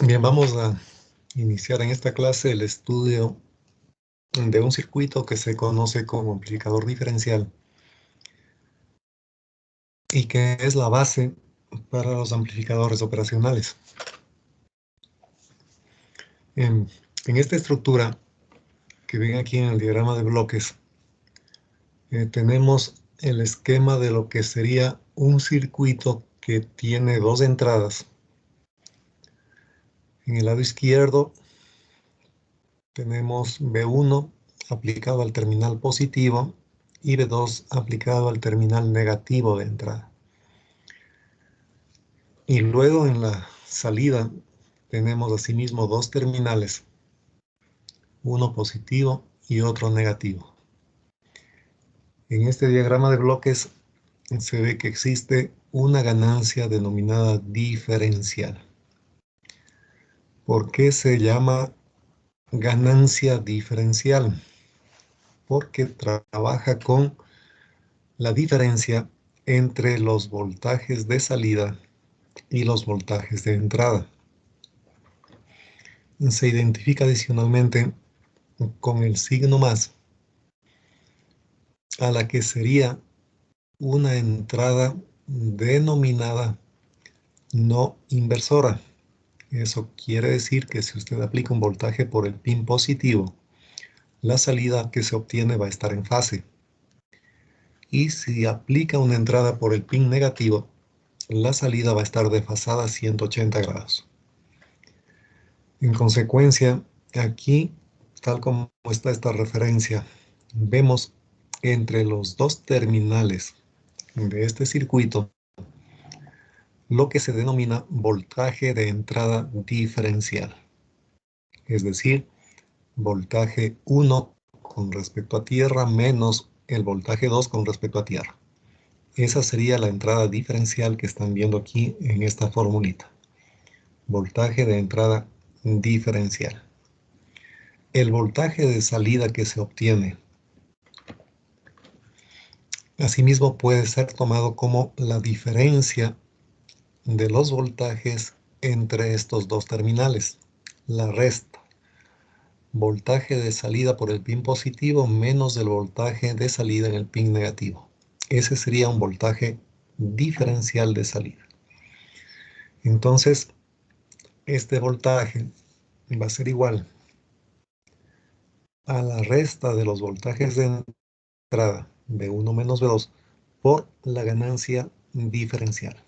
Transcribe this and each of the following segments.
Bien, vamos a iniciar en esta clase el estudio de un circuito que se conoce como amplificador diferencial y que es la base para los amplificadores operacionales. En esta estructura que ven aquí en el diagrama de bloques, tenemos el esquema de lo que sería un circuito que tiene dos entradas. En el lado izquierdo tenemos B1 aplicado al terminal positivo y B2 aplicado al terminal negativo de entrada. Y luego en la salida tenemos asimismo dos terminales, uno positivo y otro negativo. En este diagrama de bloques se ve que existe una ganancia denominada diferencial. ¿Por qué se llama ganancia diferencial? Porque trabaja con la diferencia entre los voltajes de salida y los voltajes de entrada. Se identifica adicionalmente con el signo más, a la que sería una entrada denominada no inversora. Eso quiere decir que si usted aplica un voltaje por el pin positivo, la salida que se obtiene va a estar en fase. Y si aplica una entrada por el pin negativo, la salida va a estar desfasada a 180 grados. En consecuencia, aquí, tal como está esta referencia, vemos entre los dos terminales de este circuito lo que se denomina voltaje de entrada diferencial. Es decir, voltaje 1 con respecto a tierra menos el voltaje 2 con respecto a tierra. Esa sería la entrada diferencial que están viendo aquí en esta formulita. Voltaje de entrada diferencial. El voltaje de salida que se obtiene, asimismo, puede ser tomado como la diferencia de los voltajes entre estos dos terminales, la resta. Voltaje de salida por el pin positivo menos el voltaje de salida en el pin negativo. Ese sería un voltaje diferencial de salida. Entonces, este voltaje va a ser igual a la resta de los voltajes de entrada, B1 menos B2, por la ganancia diferencial.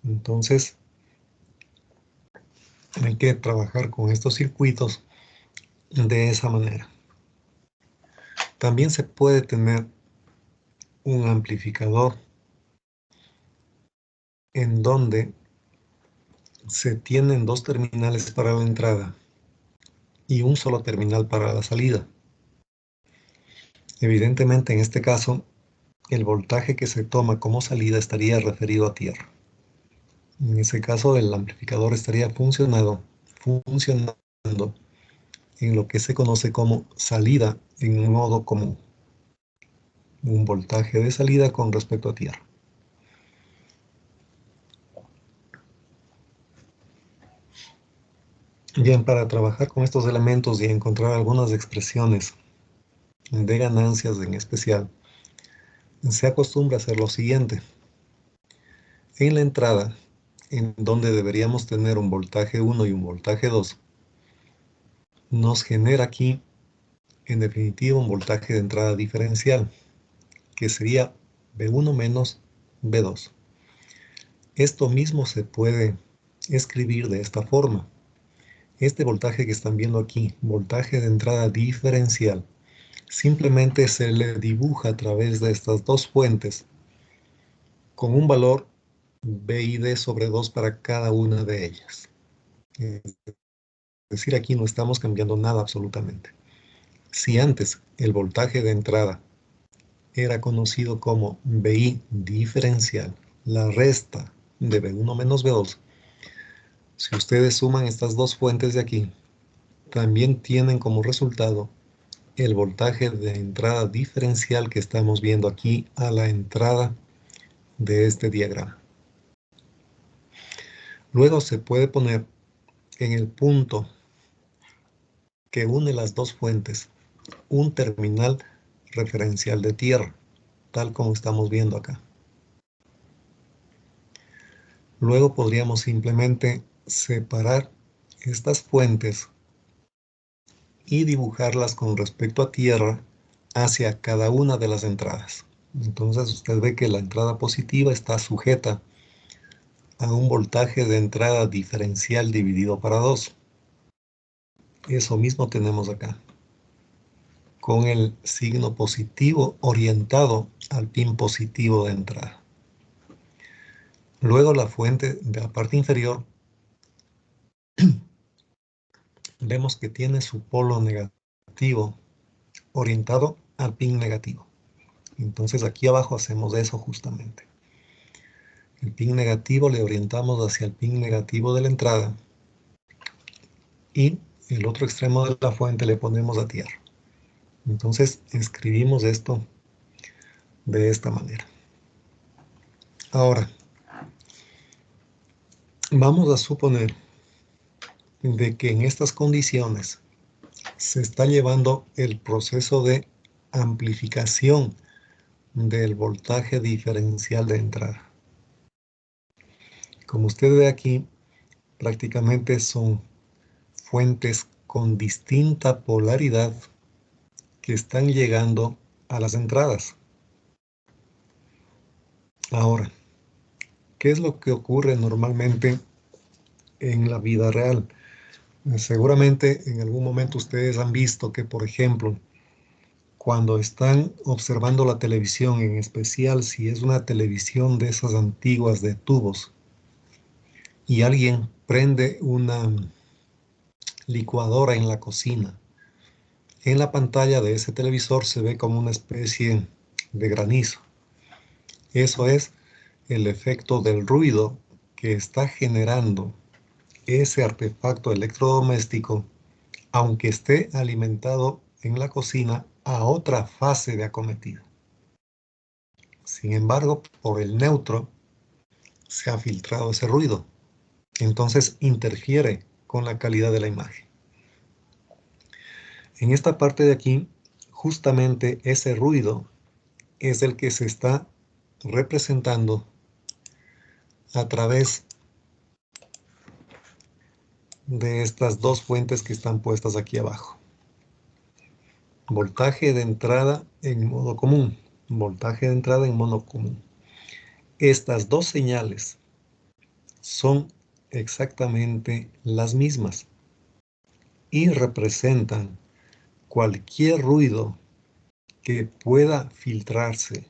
Entonces, hay que trabajar con estos circuitos de esa manera. También se puede tener un amplificador en donde se tienen dos terminales para la entrada y un solo terminal para la salida. Evidentemente, en este caso, el voltaje que se toma como salida estaría referido a tierra. En ese caso, el amplificador estaría funcionando en lo que se conoce como salida en modo común. Un voltaje de salida con respecto a tierra. Bien, para trabajar con estos elementos y encontrar algunas expresiones de ganancias en especial, se acostumbra a hacer lo siguiente. En la entrada, en donde deberíamos tener un voltaje 1 y un voltaje 2, nos genera aquí, en definitiva, un voltaje de entrada diferencial, que sería B1 menos B2. Esto mismo se puede escribir de esta forma. Este voltaje que están viendo aquí, voltaje de entrada diferencial, simplemente se le dibuja a través de estas dos fuentes con un valor B y D sobre 2 para cada una de ellas. Es decir, aquí no estamos cambiando nada absolutamente. Si antes el voltaje de entrada era conocido como BI diferencial, la resta de B1 menos B2, si ustedes suman estas dos fuentes de aquí, también tienen como resultado el voltaje de entrada diferencial que estamos viendo aquí a la entrada de este diagrama. Luego se puede poner en el punto que une las dos fuentes un terminal referencial de tierra, tal como estamos viendo acá. Luego podríamos simplemente separar estas fuentes y dibujarlas con respecto a tierra hacia cada una de las entradas. Entonces usted ve que la entrada positiva está sujeta a un voltaje de entrada diferencial dividido para 2. Eso mismo tenemos acá, con el signo positivo orientado al pin positivo de entrada. Luego la fuente de la parte inferior vemos que tiene su polo negativo orientado al pin negativo. Entonces aquí abajo hacemos eso justamente. El pin negativo le orientamos hacia el pin negativo de la entrada y el otro extremo de la fuente le ponemos a tierra. Entonces escribimos esto de esta manera. Ahora, vamos a suponer de que en estas condiciones se está llevando el proceso de amplificación del voltaje diferencial de entrada. Como usted ve aquí, prácticamente son fuentes con distinta polaridad que están llegando a las entradas. Ahora, ¿qué es lo que ocurre normalmente en la vida real? Seguramente en algún momento ustedes han visto que, por ejemplo, cuando están observando la televisión, en especial si es una televisión de esas antiguas de tubos, y alguien prende una licuadora en la cocina, en la pantalla de ese televisor se ve como una especie de granizo. Eso es el efecto del ruido que está generando ese artefacto electrodoméstico, aunque esté alimentado en la cocina a otra fase de acometida. Sin embargo, por el neutro se ha filtrado ese ruido. Entonces interfiere con la calidad de la imagen. En esta parte de aquí, justamente ese ruido es el que se está representando a través de estas dos fuentes que están puestas aquí abajo. Voltaje de entrada en modo común. Voltaje de entrada en modo común. Estas dos señales son exactamente las mismas y representan cualquier ruido que pueda filtrarse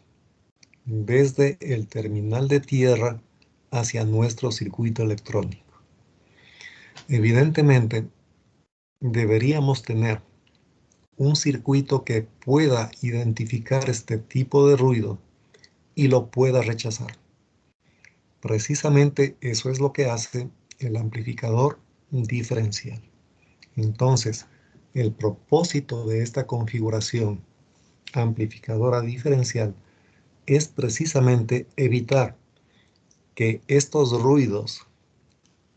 desde el terminal de tierra hacia nuestro circuito electrónico. Evidentemente, deberíamos tener un circuito que pueda identificar este tipo de ruido y lo pueda rechazar. Precisamente eso es lo que hace el amplificador diferencial. Entonces, el propósito de esta configuración amplificadora diferencial es precisamente evitar que estos ruidos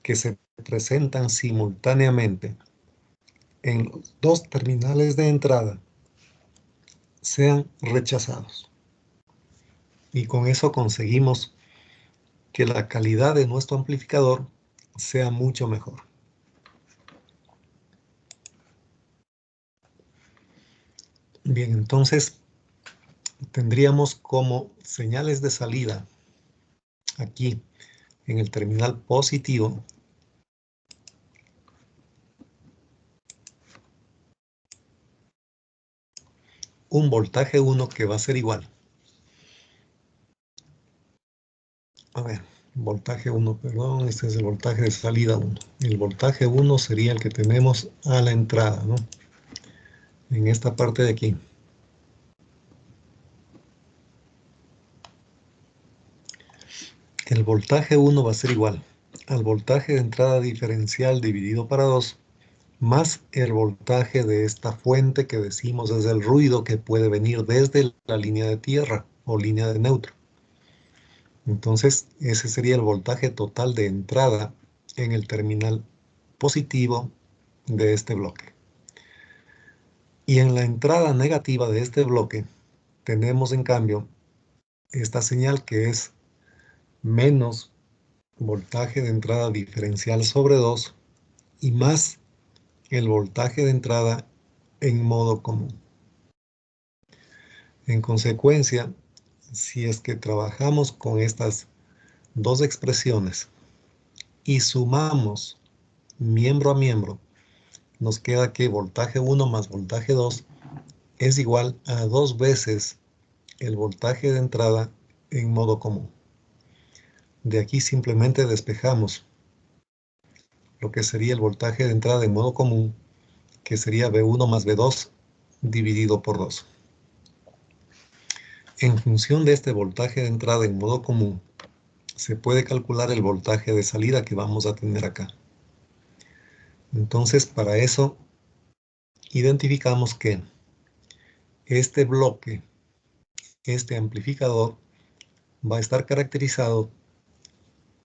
que se presentan simultáneamente en los dos terminales de entrada sean rechazados. Y con eso conseguimos que la calidad de nuestro amplificador sea mucho mejor. Bien, entonces tendríamos como señales de salida aquí en el terminal positivo un voltaje 1 que va a ser igual. A ver, voltaje 1, perdón, este es el voltaje de salida 1. El voltaje 1 sería el que tenemos a la entrada, ¿no? En esta parte de aquí. El voltaje 1 va a ser igual al voltaje de entrada diferencial dividido para 2, más el voltaje de esta fuente que decimos es el ruido que puede venir desde la línea de tierra o línea de neutro. Entonces, ese sería el voltaje total de entrada en el terminal positivo de este bloque. Y en la entrada negativa de este bloque tenemos en cambio esta señal que es menos voltaje de entrada diferencial sobre 2 y más el voltaje de entrada en modo común. En consecuencia, si es que trabajamos con estas dos expresiones y sumamos miembro a miembro, nos queda que voltaje 1 más voltaje 2 es igual a 2 veces el voltaje de entrada en modo común. De aquí simplemente despejamos lo que sería el voltaje de entrada en modo común, que sería V1 más V2 dividido por 2. En función de este voltaje de entrada en modo común, se puede calcular el voltaje de salida que vamos a tener acá. Entonces, para eso, identificamos que este bloque, este amplificador, va a estar caracterizado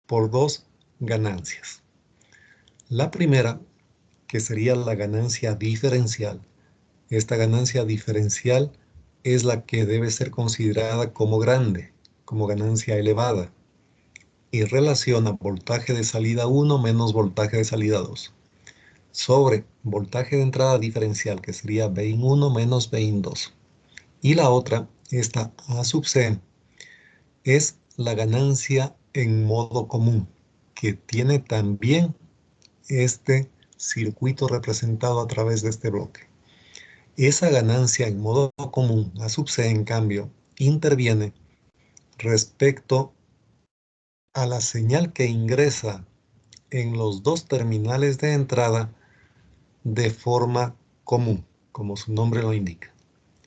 por dos ganancias. La primera, que sería la ganancia diferencial. Esta ganancia diferencial es la que debe ser considerada como grande, como ganancia elevada, y relaciona voltaje de salida 1 menos voltaje de salida 2 sobre voltaje de entrada diferencial, que sería Vin1 menos Vin2. Y la otra, esta A sub C, es la ganancia en modo común, que tiene también este circuito representado a través de este bloque. Esa ganancia en modo común, A sub C, en cambio, interviene respecto a la señal que ingresa en los dos terminales de entrada de forma común, como su nombre lo indica.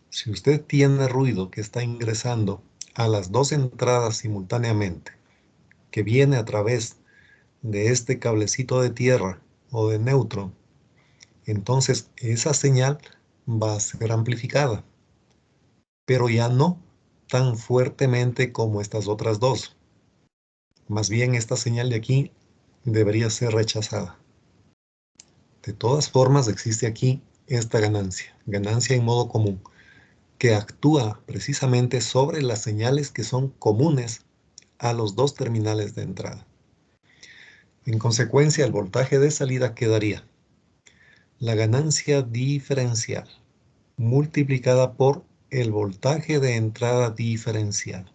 Si usted tiene ruido que está ingresando a las dos entradas simultáneamente, que viene a través de este cablecito de tierra o de neutro, entonces esa señal va a ser amplificada, pero ya no tan fuertemente como estas otras dos. Más bien esta señal de aquí debería ser rechazada. De todas formas existe aquí esta ganancia en modo común, que actúa precisamente sobre las señales que son comunes a los dos terminales de entrada. En consecuencia, el voltaje de salida quedaría la ganancia diferencial multiplicada por el voltaje de entrada diferencial.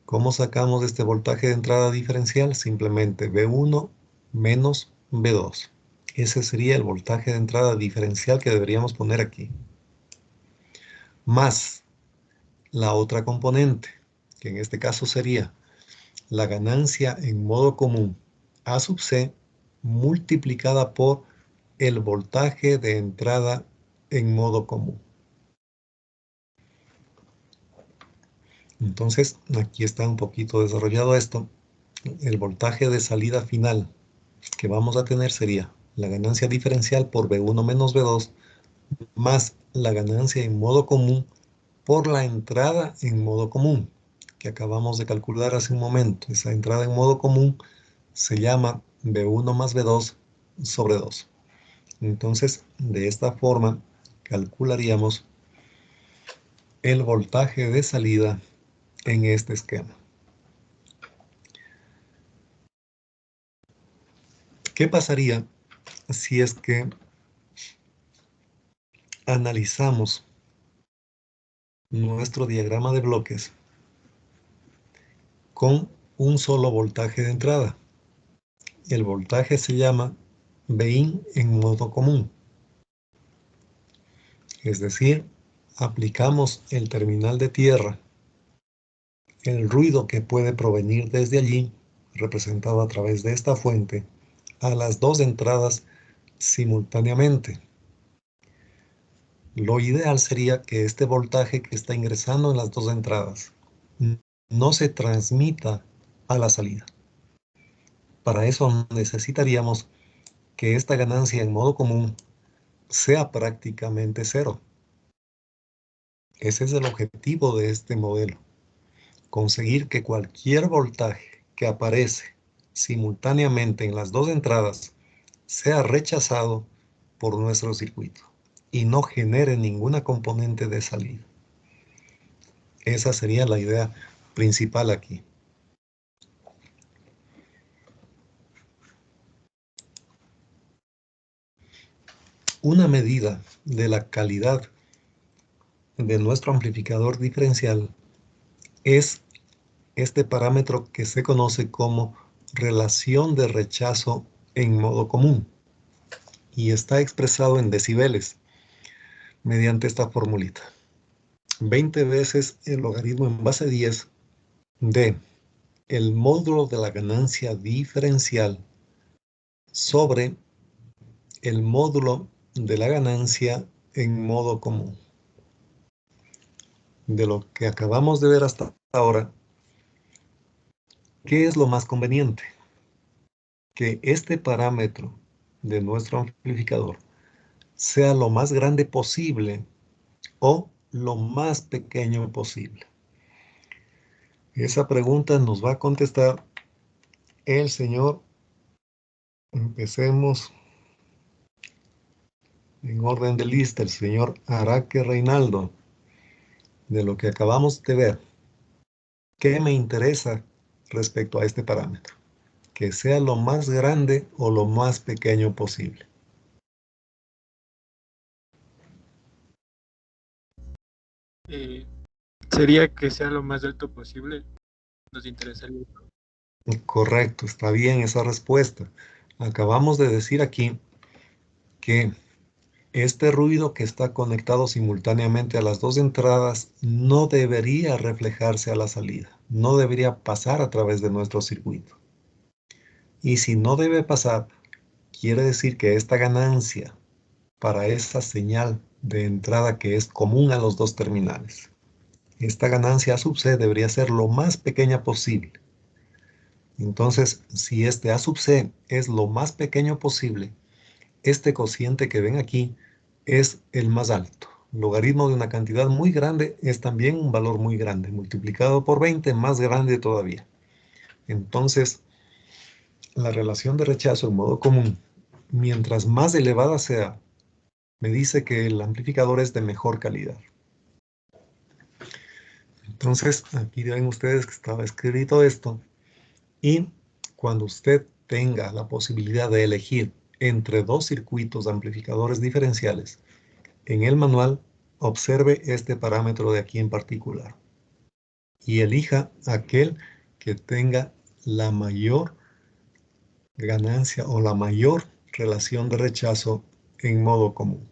¿Cómo sacamos este voltaje de entrada diferencial? Simplemente V1 menos V2. Ese sería el voltaje de entrada diferencial que deberíamos poner aquí. Más la otra componente, que en este caso sería la ganancia en modo común A sub C multiplicada por el voltaje de entrada en modo común. Entonces, aquí está un poquito desarrollado esto. El voltaje de salida final que vamos a tener sería la ganancia diferencial por V1 menos V2 más la ganancia en modo común por la entrada en modo común, que acabamos de calcular hace un momento. Esa entrada en modo común se llama V1 más V2 sobre 2. Entonces, de esta forma, calcularíamos el voltaje de salida en este esquema. ¿Qué pasaría si es que analizamos nuestro diagrama de bloques con un solo voltaje de entrada? El voltaje se llama Vin en modo común. Es decir, aplicamos el terminal de tierra, el ruido que puede provenir desde allí, representado a través de esta fuente, a las dos entradas simultáneamente. Lo ideal sería que este voltaje que está ingresando en las dos entradas no se transmita a la salida. Para eso necesitaríamos que esta ganancia en modo común sea prácticamente cero. Ese es el objetivo de este modelo. Conseguir que cualquier voltaje que aparece simultáneamente en las dos entradas sea rechazado por nuestro circuito y no genere ninguna componente de salida. Esa sería la idea principal aquí. Una medida de la calidad de nuestro amplificador diferencial es este parámetro que se conoce como relación de rechazo en modo común y está expresado en decibeles mediante esta formulita. 20 veces el logaritmo en base 10 de el módulo de la ganancia diferencial sobre el módulo de la ganancia en modo común. De lo que acabamos de ver hasta ahora, ¿qué es lo más conveniente? Que este parámetro de nuestro amplificador sea lo más grande posible o lo más pequeño posible. Esa pregunta nos va a contestar el señor. Empecemos en orden de lista, el señor Araque Reinaldo. De lo que acabamos de ver, ¿qué me interesa respecto a este parámetro? Que sea lo más grande o lo más pequeño posible. Sería que sea lo más alto posible. Nos interesaría. Correcto, está bien esa respuesta. Acabamos de decir aquí que este ruido que está conectado simultáneamente a las dos entradas no debería reflejarse a la salida, no debería pasar a través de nuestro circuito. Y si no debe pasar, quiere decir que esta ganancia para esa señal de entrada que es común a los dos terminales, esta ganancia A sub C debería ser lo más pequeña posible. Entonces, si este A sub C es lo más pequeño posible, este cociente que ven aquí es el más alto. Logaritmo de una cantidad muy grande es también un valor muy grande. Multiplicado por 20, más grande todavía. Entonces, la relación de rechazo en modo común, mientras más elevada sea, me dice que el amplificador es de mejor calidad. Entonces, aquí ven ustedes que estaba escrito esto. Y cuando usted tenga la posibilidad de elegir entre dos circuitos de amplificadores diferenciales, en el manual observe este parámetro de aquí en particular y elija aquel que tenga la mayor ganancia o la mayor relación de rechazo en modo común.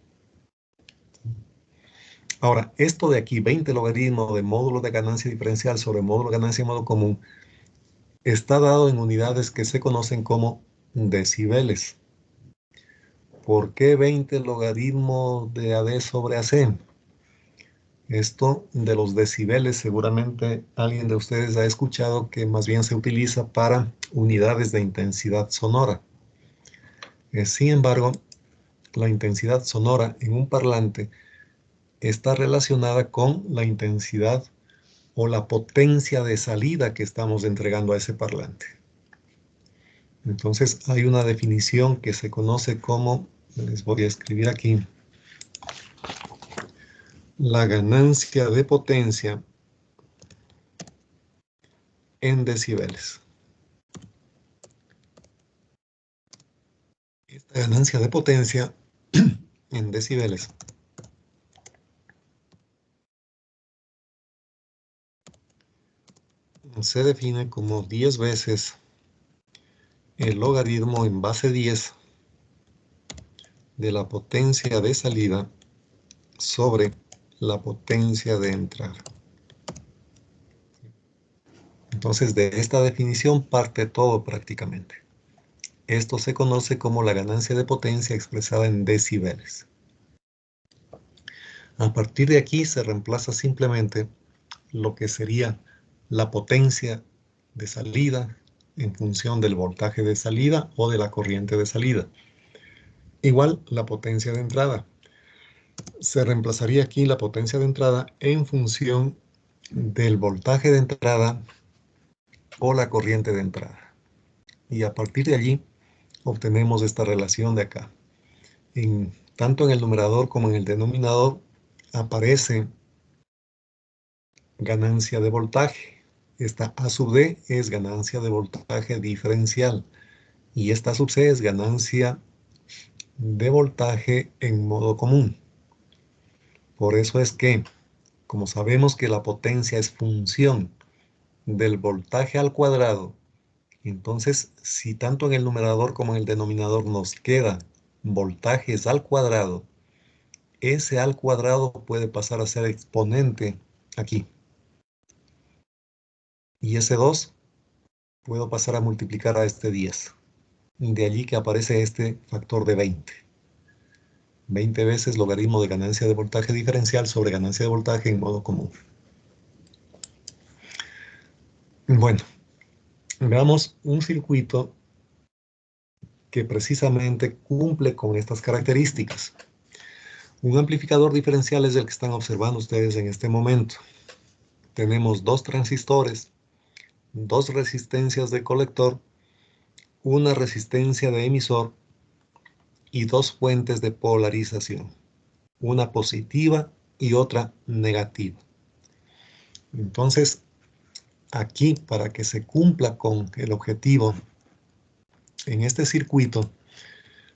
Ahora, esto de aquí, 20 logaritmo de módulo de ganancia diferencial sobre módulo de ganancia en modo común, está dado en unidades que se conocen como decibeles. ¿Por qué 20 logaritmo de AD sobre AC? Esto de los decibeles, seguramente alguien de ustedes ha escuchado que más bien se utiliza para unidades de intensidad sonora. Sin embargo, la intensidad sonora en un parlante está relacionada con la intensidad o la potencia de salida que estamos entregando a ese parlante. Entonces hay una definición que se conoce como, les voy a escribir aquí, la ganancia de potencia en decibeles. Esta ganancia de potencia en decibeles se define como 10 veces el logaritmo en base 10 de la potencia de salida sobre la potencia de entrada. Entonces, de esta definición parte todo prácticamente. Esto se conoce como la ganancia de potencia expresada en decibeles. A partir de aquí se reemplaza simplemente lo que sería la potencia de salida en función del voltaje de salida o de la corriente de salida. Igual la potencia de entrada. Se reemplazaría aquí la potencia de entrada en función del voltaje de entrada o la corriente de entrada. Y a partir de allí obtenemos esta relación de acá. Tanto en el numerador como en el denominador aparece ganancia de voltaje. Esta A sub D es ganancia de voltaje diferencial y esta sub C es ganancia de voltaje en modo común. Por eso es que, como sabemos que la potencia es función del voltaje al cuadrado, entonces si tanto en el numerador como en el denominador nos queda voltajes al cuadrado, ese al cuadrado puede pasar a ser exponente aquí. Y ese 2 puedo pasar a multiplicar a este 10. De allí que aparece este factor de 20. 20 veces logaritmo de ganancia de voltaje diferencial sobre ganancia de voltaje en modo común. Bueno, veamos un circuito que precisamente cumple con estas características. Un amplificador diferencial es el que están observando ustedes en este momento. Tenemos dos transistores, dos resistencias de colector, una resistencia de emisor y dos fuentes de polarización, una positiva y otra negativa. Entonces, aquí, para que se cumpla con el objetivo en este circuito,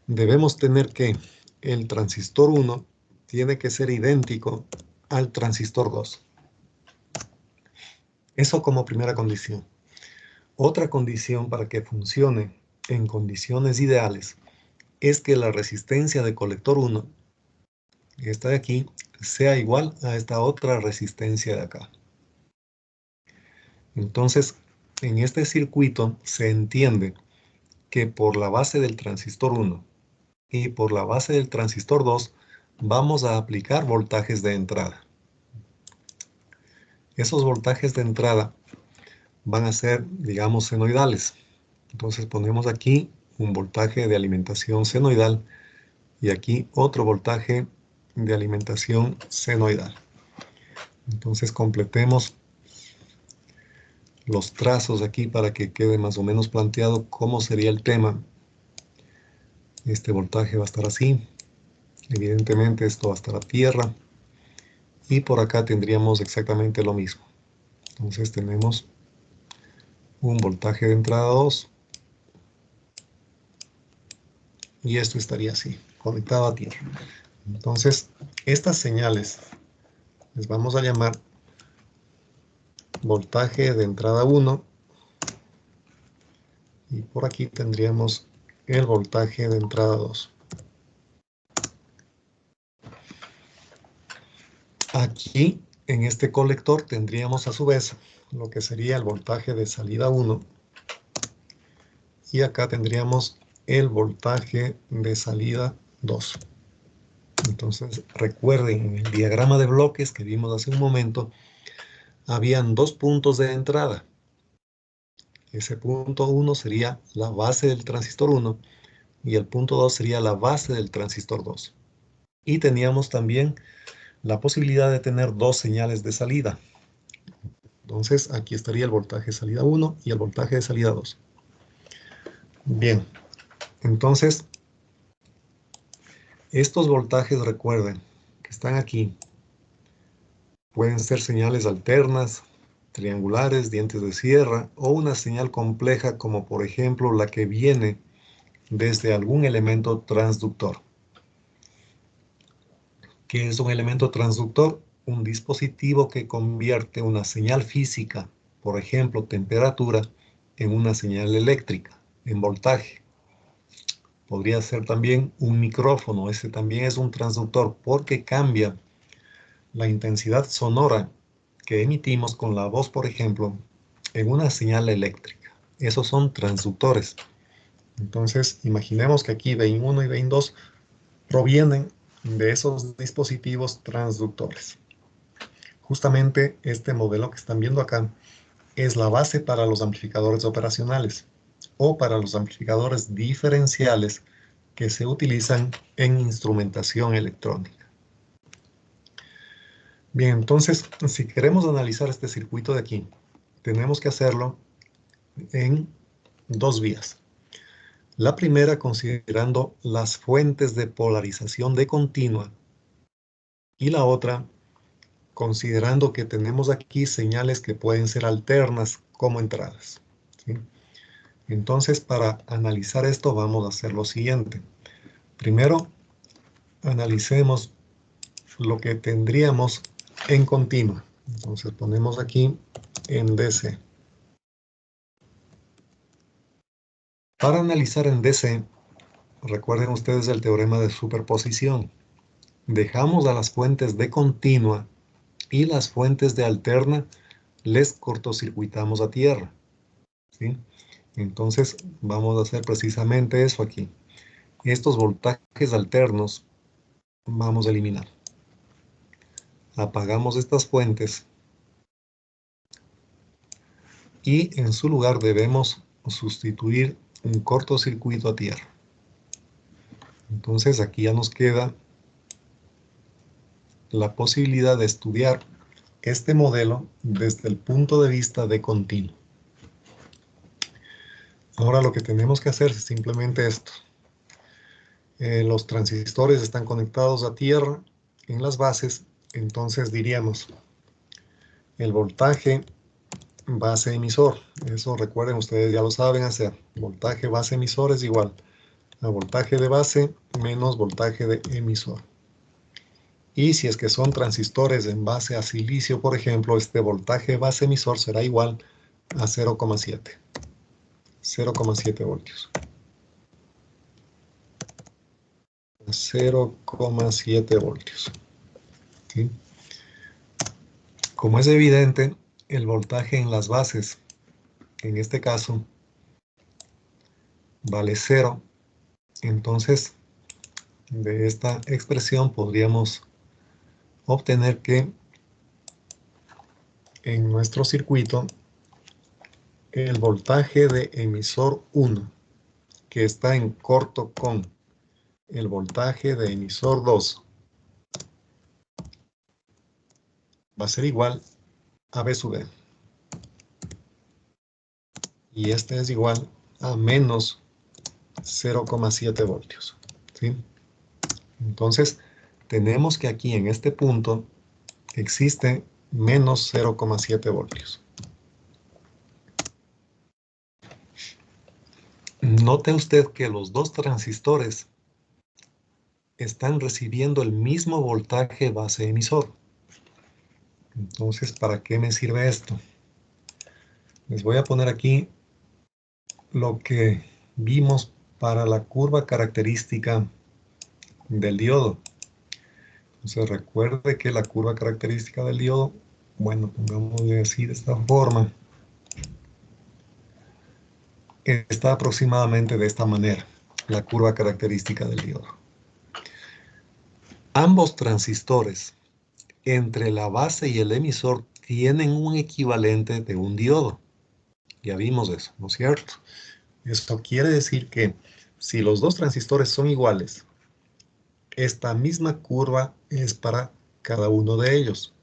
debemos tener que el transistor 1 tiene que ser idéntico al transistor 2. Eso como primera condición. Otra condición para que funcione en condiciones ideales es que la resistencia de colector 1, esta de aquí, sea igual a esta otra resistencia de acá. Entonces, en este circuito se entiende que por la base del transistor 1 y por la base del transistor 2 vamos a aplicar voltajes de entrada. Esos voltajes de entrada van a ser, digamos, senoidales. Entonces ponemos aquí un voltaje de alimentación senoidal y aquí otro voltaje de alimentación senoidal. Entonces completemos los trazos aquí para que quede más o menos planteado cómo sería el tema. Este voltaje va a estar así. Evidentemente esto va a estar a tierra. Y por acá tendríamos exactamente lo mismo. Entonces tenemos un voltaje de entrada 2. Y esto estaría así, conectado a tierra. Entonces, estas señales les vamos a llamar voltaje de entrada 1. Y por aquí tendríamos el voltaje de entrada 2. Aquí, en este colector, tendríamos a su vez lo que sería el voltaje de salida 1. Y acá tendríamos el voltaje de salida 2. Entonces, recuerden, en el diagrama de bloques que vimos hace un momento, habían dos puntos de entrada. Ese punto 1 sería la base del transistor 1 y el punto 2 sería la base del transistor 2. Y teníamos también la posibilidad de tener dos señales de salida. Entonces, aquí estaría el voltaje de salida 1 y el voltaje de salida 2. Bien, entonces, estos voltajes, recuerden, que están aquí, pueden ser señales alternas, triangulares, dientes de sierra, o una señal compleja como por ejemplo la que viene desde algún elemento transductor. ¿Qué es un elemento transductor? Un dispositivo que convierte una señal física, por ejemplo temperatura, en una señal eléctrica, en voltaje. Podría ser también un micrófono, ese también es un transductor porque cambia la intensidad sonora que emitimos con la voz, por ejemplo, en una señal eléctrica. Esos son transductores. Entonces, imaginemos que aquí DIN 1 y DIN 2 provienen de esos dispositivos transductores. Justamente este modelo que están viendo acá es la base para los amplificadores operacionales o para los amplificadores diferenciales que se utilizan en instrumentación electrónica. Bien, entonces, si queremos analizar este circuito de aquí, tenemos que hacerlo en dos vías. La primera considerando las fuentes de polarización de continua y la otra considerando que tenemos aquí señales que pueden ser alternas como entradas, ¿sí? Entonces, para analizar esto vamos a hacer lo siguiente. Primero, analicemos lo que tendríamos en continua. Entonces ponemos aquí en DC. Para analizar en DC, recuerden ustedes el teorema de superposición. Dejamos a las fuentes de continua y las fuentes de alterna les cortocircuitamos a tierra, ¿sí? Entonces vamos a hacer precisamente eso aquí. Estos voltajes alternos vamos a eliminar. Apagamos estas fuentes y en su lugar debemos sustituir un cortocircuito a tierra. Entonces aquí ya nos queda la posibilidad de estudiar este modelo desde el punto de vista de continuo. Ahora lo que tenemos que hacer es simplemente esto. Los transistores están conectados a tierra en las bases, entonces diríamos el voltaje base emisor. Eso recuerden, ustedes ya lo saben hacer. Voltaje base emisor es igual a voltaje de base menos voltaje de emisor. Y si es que son transistores en base a silicio, por ejemplo, este voltaje base emisor será igual a 0,7. 0,7 voltios. 0,7 voltios. ¿Sí? Como es evidente, el voltaje en las bases, en este caso, vale 0. Entonces, de esta expresión podríamos obtener que en nuestro circuito el voltaje de emisor 1, que está en corto con el voltaje de emisor 2, va a ser igual a B sub E. Y este es igual a menos 0,7 voltios. ¿Sí? Entonces, tenemos que aquí en este punto existe menos 0,7 voltios. Note usted que los dos transistores están recibiendo el mismo voltaje base emisor. Entonces, ¿para qué me sirve esto? Les voy a poner aquí lo que vimos para la curva característica del diodo. Entonces, recuerde que la curva característica del diodo, bueno, pongámosle así de esta forma, está aproximadamente de esta manera, la curva característica del diodo. Ambos transistores entre la base y el emisor tienen un equivalente de un diodo. Ya vimos eso, ¿no es cierto? Esto quiere decir que si los dos transistores son iguales, esta misma curva es para cada uno de ellos.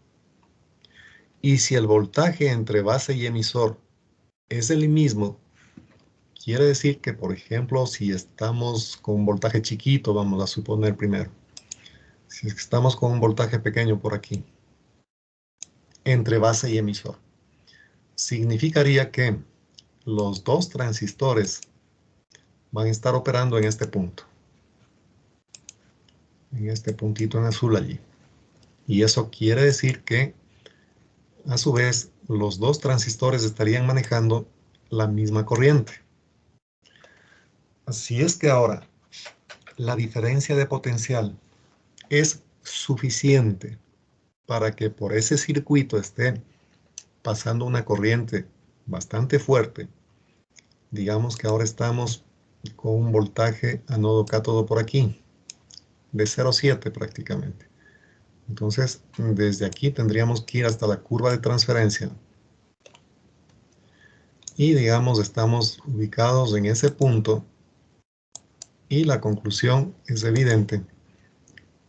Y si el voltaje entre base y emisor es el mismo, quiere decir que, por ejemplo, si estamos con un voltaje chiquito, vamos a suponer primero, si estamos con un voltaje pequeño por aquí, entre base y emisor, significaría que los dos transistores van a estar operando en este punto, en este puntito en azul allí. Y eso quiere decir que, a su vez, los dos transistores estarían manejando la misma corriente. Si es que ahora la diferencia de potencial es suficiente para que por ese circuito esté pasando una corriente bastante fuerte, digamos que ahora estamos con un voltaje anodo-cátodo por aquí, de 0,7 prácticamente. Entonces, desde aquí tendríamos que ir hasta la curva de transferencia. Y digamos, estamos ubicados en ese punto. Y la conclusión es evidente.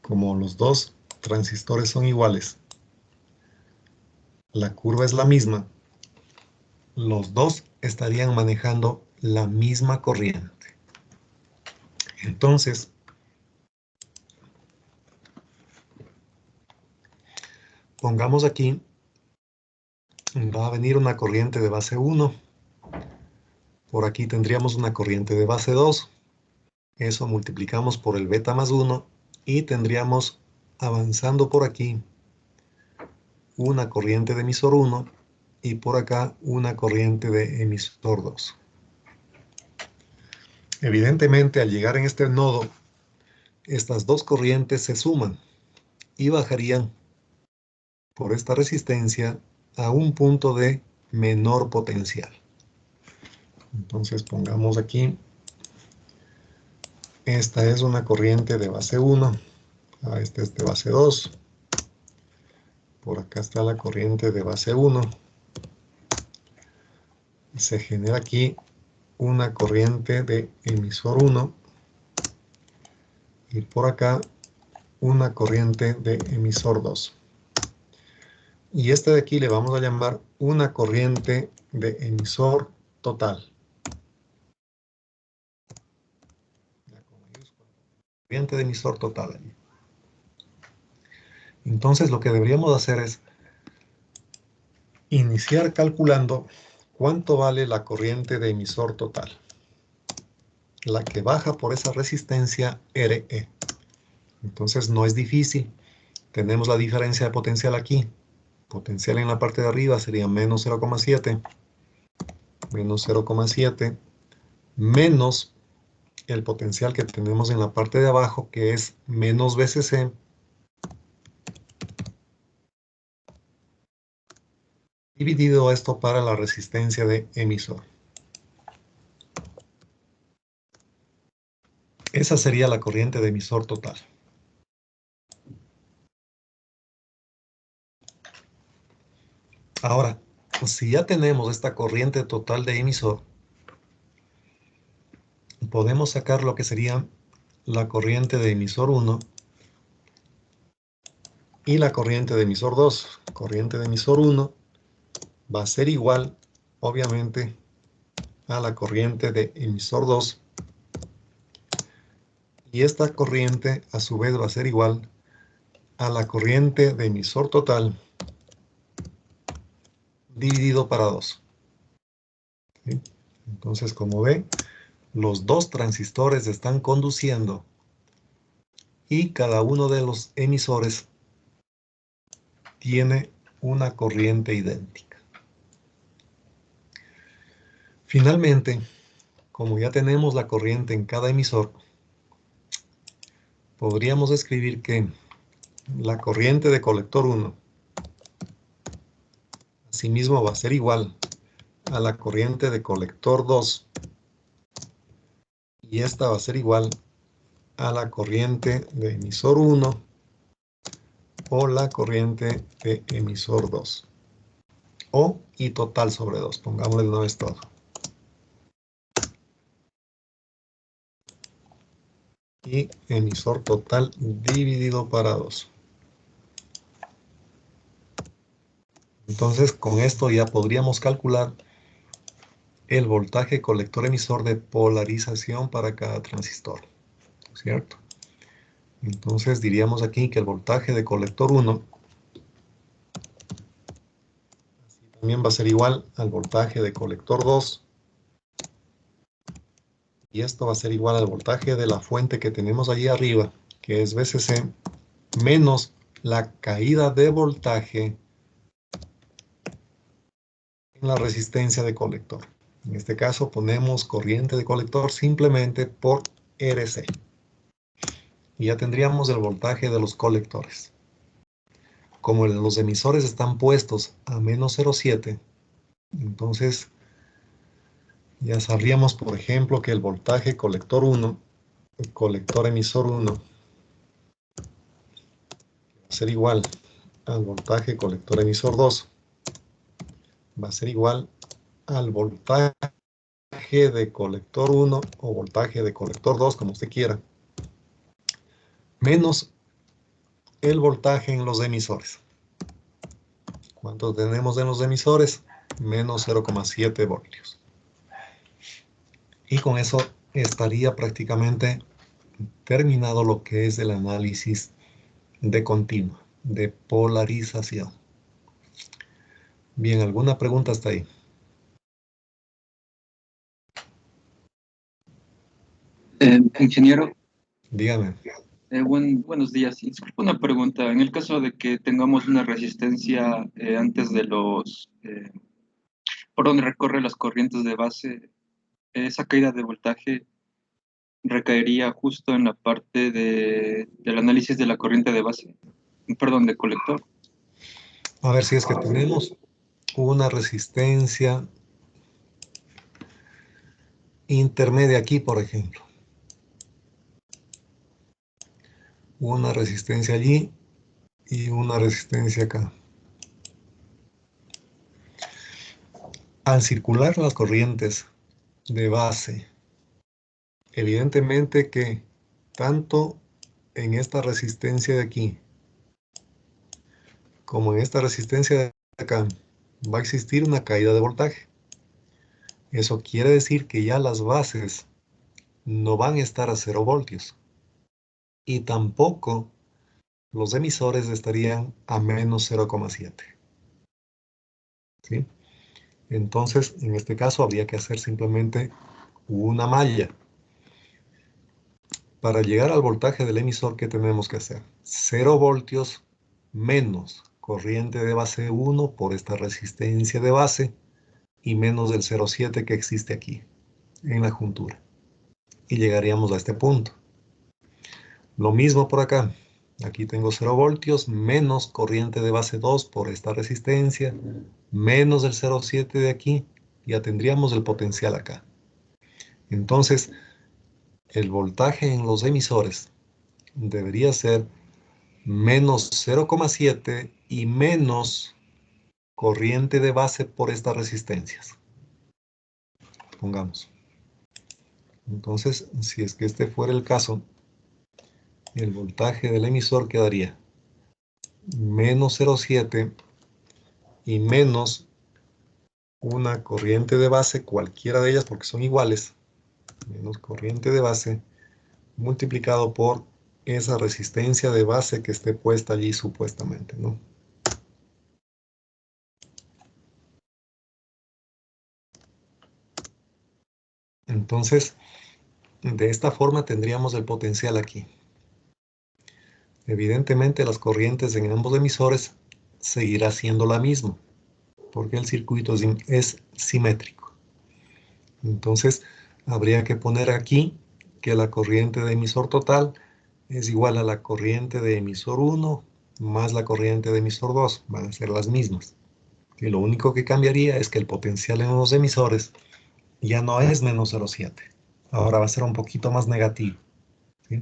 Como los dos transistores son iguales, la curva es la misma, los dos estarían manejando la misma corriente. Entonces, pongamos aquí, va a venir una corriente de base 1. Por aquí tendríamos una corriente de base 2. Eso multiplicamos por el beta más 1 y tendríamos, avanzando por aquí, una corriente de emisor 1 y por acá una corriente de emisor 2. Evidentemente, al llegar en este nodo, estas dos corrientes se suman y bajarían por esta resistencia a un punto de menor potencial. Entonces pongamos aquí, esta es una corriente de base 1, esta es de base 2, por acá está la corriente de base 1, y se genera aquí una corriente de emisor 1, y por acá una corriente de emisor 2. Y este de aquí le vamos a llamar una corriente de emisor total. Corriente de emisor total. Entonces lo que deberíamos hacer es iniciar calculando cuánto vale la corriente de emisor total, la que baja por esa resistencia RE. Entonces no es difícil. Tenemos la diferencia de potencial aquí. Potencial en la parte de arriba sería menos 0,7. Menos 0,7. Menos el potencial que tenemos en la parte de abajo, que es menos VCC. Dividido esto para la resistencia de emisor. Esa sería la corriente de emisor total. Ahora, si ya tenemos esta corriente total de emisor, podemos sacar lo que sería la corriente de emisor 1 y la corriente de emisor 2. Corriente de emisor 1 va a ser igual, obviamente, a la corriente de emisor 2. Y esta corriente, a su vez, va a ser igual a la corriente de emisor total dividido para 2. ¿Sí? Entonces, como ven, los dos transistores están conduciendo y cada uno de los emisores tiene una corriente idéntica. Finalmente, como ya tenemos la corriente en cada emisor, podríamos escribir que la corriente de colector 1 asimismo va a ser igual a la corriente de colector 2 y esta va a ser igual a la corriente de emisor 1 o la corriente de emisor 2 o I total sobre 2, pongámosle de una vez todo. Y emisor total dividido para 2. Entonces, con esto ya podríamos calcular el voltaje colector emisor de polarización para cada transistor, ¿cierto? Entonces diríamos aquí que el voltaje de colector 1 también va a ser igual al voltaje de colector 2 y esto va a ser igual al voltaje de la fuente que tenemos allí arriba, que es VCC, menos la caída de voltaje en la resistencia de colector. En este caso ponemos corriente de colector simplemente por RC. Y ya tendríamos el voltaje de los colectores. Como los emisores están puestos a menos 0,7, entonces ya sabríamos, por ejemplo, que el voltaje colector 1, el colector emisor 1, va a ser igual al voltaje colector emisor 2, va a ser igual al voltaje de colector 1 o voltaje de colector 2, como usted quiera, menos el voltaje en los emisores. ¿Cuánto tenemos en los emisores? Menos 0,7 voltios. Y con eso estaría prácticamente terminado lo que es el análisis de continua, de polarización. Bien, ¿alguna pregunta hasta ahí? Ingeniero, Dígame. buenos días. Disculpa una pregunta. En el caso de que tengamos una resistencia antes de por donde recorre las corrientes de base, esa caída de voltaje recaería justo en la parte del análisis de la corriente de base, perdón, de colector. A ver si es que tenemos una resistencia intermedia aquí, por ejemplo. Una resistencia allí y una resistencia acá. Al circular las corrientes de base, evidentemente que tanto en esta resistencia de aquí como en esta resistencia de acá va a existir una caída de voltaje. Eso quiere decir que ya las bases no van a estar a 0 voltios y tampoco los emisores estarían a menos 0,7. ¿Sí? Entonces, en este caso habría que hacer simplemente una malla. Para llegar al voltaje del emisor, ¿qué tenemos que hacer? 0 voltios menos corriente de base 1 por esta resistencia de base y menos del 0,7 que existe aquí, en la juntura. Y llegaríamos a este punto. Lo mismo por acá. Aquí tengo 0 voltios menos corriente de base 2 por esta resistencia, menos del 0,7 de aquí, ya tendríamos el potencial acá. Entonces, el voltaje en los emisores debería ser menos 0,7 y menos corriente de base por estas resistencias. Pongamos. Entonces, si es que este fuera el caso, el voltaje del emisor quedaría menos 0,7 y menos una corriente de base, cualquiera de ellas porque son iguales, menos corriente de base, multiplicado por esa resistencia de base que esté puesta allí supuestamente, ¿no? Entonces, de esta forma tendríamos el potencial aquí. Evidentemente las corrientes en ambos emisores seguirá siendo la misma, porque el circuito es simétrico. Entonces, habría que poner aquí que la corriente de emisor total es igual a la corriente de emisor 1 más la corriente de emisor 2. Van a ser las mismas. Y lo único que cambiaría es que el potencial en los emisores ya no es menos 0,7. Ahora va a ser un poquito más negativo. ¿Sí?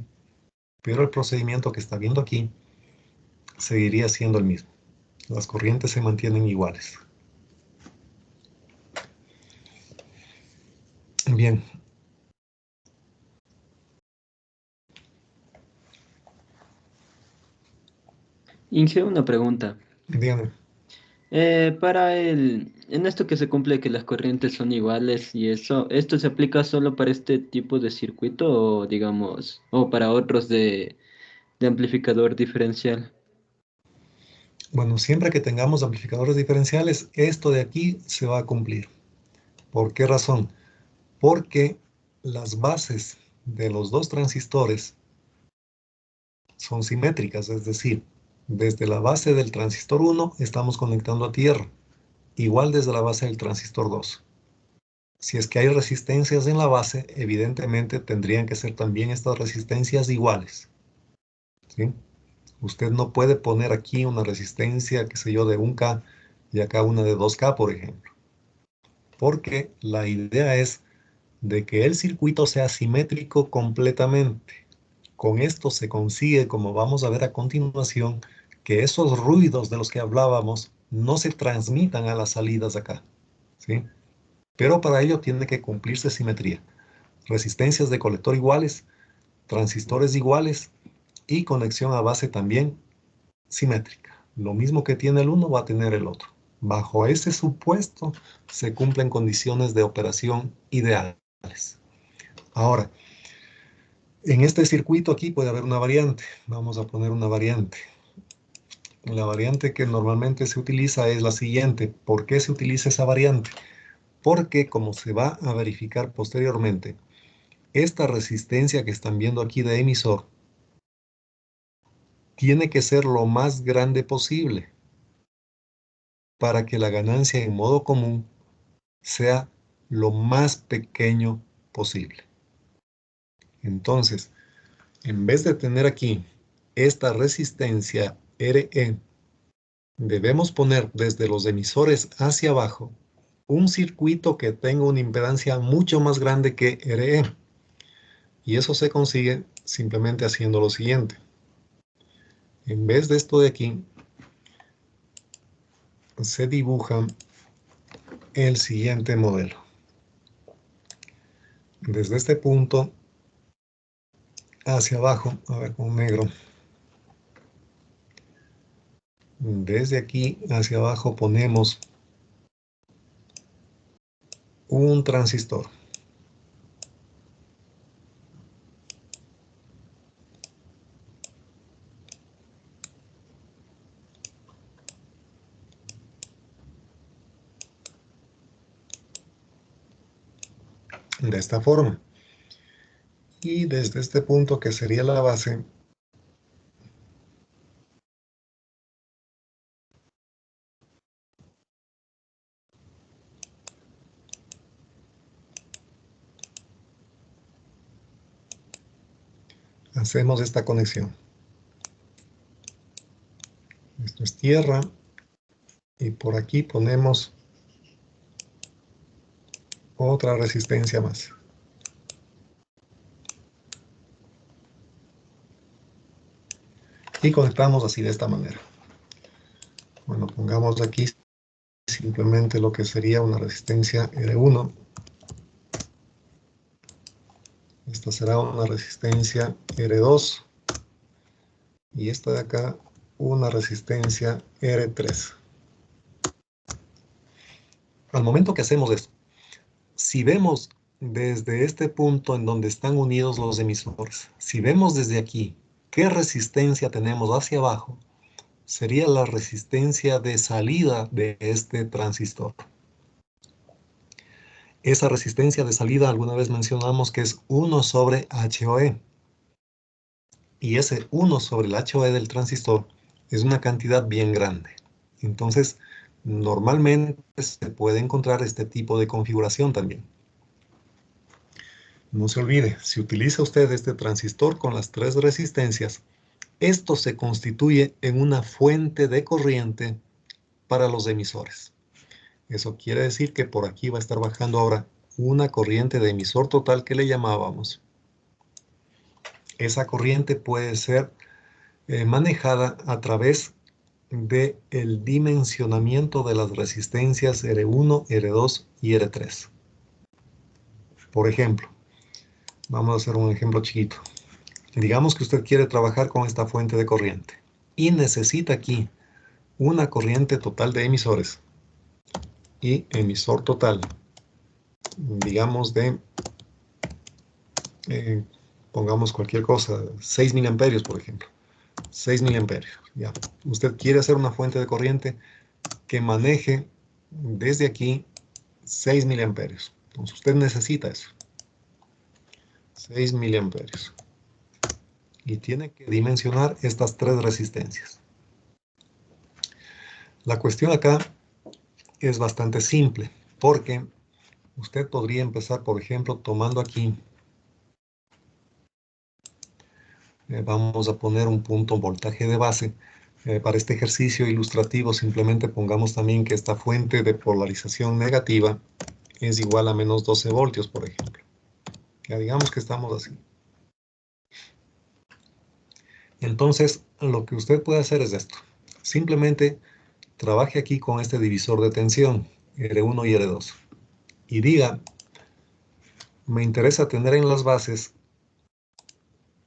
Pero el procedimiento que está viendo aquí seguiría siendo el mismo. Las corrientes se mantienen iguales. Bien. Inge, una pregunta. Dígame. En esto que se cumple que las corrientes son iguales y eso, ¿esto se aplica solo para este tipo de circuito o digamos, o para otros de amplificador diferencial? Bueno, siempre que tengamos amplificadores diferenciales, esto de aquí se va a cumplir. ¿Por qué razón? Porque las bases de los dos transistores son simétricas, es decir, desde la base del transistor 1 estamos conectando a tierra, igual desde la base del transistor 2. Si es que hay resistencias en la base, evidentemente tendrían que ser también estas resistencias iguales. ¿Sí? Usted no puede poner aquí una resistencia, qué sé yo, de 1K y acá una de 2K, por ejemplo. Porque la idea es de que el circuito sea simétrico completamente. Con esto se consigue, como vamos a ver a continuación, que esos ruidos de los que hablábamos no se transmitan a las salidas acá. ¿Sí? Pero para ello tiene que cumplirse simetría. Resistencias de colector iguales, transistores iguales y conexión a base también simétrica. Lo mismo que tiene el uno va a tener el otro. Bajo ese supuesto se cumplen condiciones de operación ideales. Ahora, En este circuito aquí puede haber una variante. Vamos a poner una variante. La variante que normalmente se utiliza es la siguiente. ¿Por qué se utiliza esa variante? Porque como se va a verificar posteriormente, esta resistencia que están viendo aquí de emisor tiene que ser lo más grande posible para que la ganancia en modo común sea lo más pequeño posible. Entonces, en vez de tener aquí esta resistencia RE, debemos poner desde los emisores hacia abajo un circuito que tenga una impedancia mucho más grande que RE. Y eso se consigue simplemente haciendo lo siguiente. En vez de esto de aquí, se dibuja el siguiente modelo. Desde este punto hacia abajo, a ver con negro, desde aquí hacia abajo ponemos un transistor. De esta forma. Y desde este punto que sería la base, hacemos esta conexión. Esto es tierra y por aquí ponemos otra resistencia más. Y conectamos así de esta manera. Bueno, pongamos aquí simplemente lo que sería una resistencia R1. Esta será una resistencia R2. Y esta de acá, una resistencia R3. Al momento que hacemos esto, si vemos desde este punto en donde están unidos los emisores, si vemos desde aquí qué resistencia tenemos hacia abajo, sería la resistencia de salida de este transistor. Esa resistencia de salida alguna vez mencionamos que es 1 sobre HOE. Y ese 1 sobre el HOE del transistor es una cantidad bien grande. Entonces, normalmente se puede encontrar este tipo de configuración también. No se olvide, si utiliza usted este transistor con las 3 resistencias, esto se constituye en una fuente de corriente para los emisores. Eso quiere decir que por aquí va a estar bajando ahora una corriente de emisor total que le llamábamos. Esa corriente puede ser manejada a través del dimensionamiento de las resistencias R1, R2 y R3. Por ejemplo, vamos a hacer un ejemplo chiquito. Digamos que usted quiere trabajar con esta fuente de corriente y necesita aquí una corriente total de emisores y emisor total, digamos de, pongamos cualquier cosa, 6 miliamperios, por ejemplo. 6 miliamperios, ya. Usted quiere hacer una fuente de corriente que maneje desde aquí 6 miliamperios. Entonces usted necesita eso. 6 miliamperios. Y tiene que dimensionar estas 3 resistencias. La cuestión acá es bastante simple, porque usted podría empezar, por ejemplo, tomando aquí, vamos a poner un punto voltaje de base. Para este ejercicio ilustrativo simplemente pongamos también que esta fuente de polarización negativa es igual a menos 12 voltios, por ejemplo. Ya digamos que estamos así. Entonces, lo que usted puede hacer es esto. Simplemente trabaje aquí con este divisor de tensión, R1 y R2. Y diga, me interesa tener en las bases,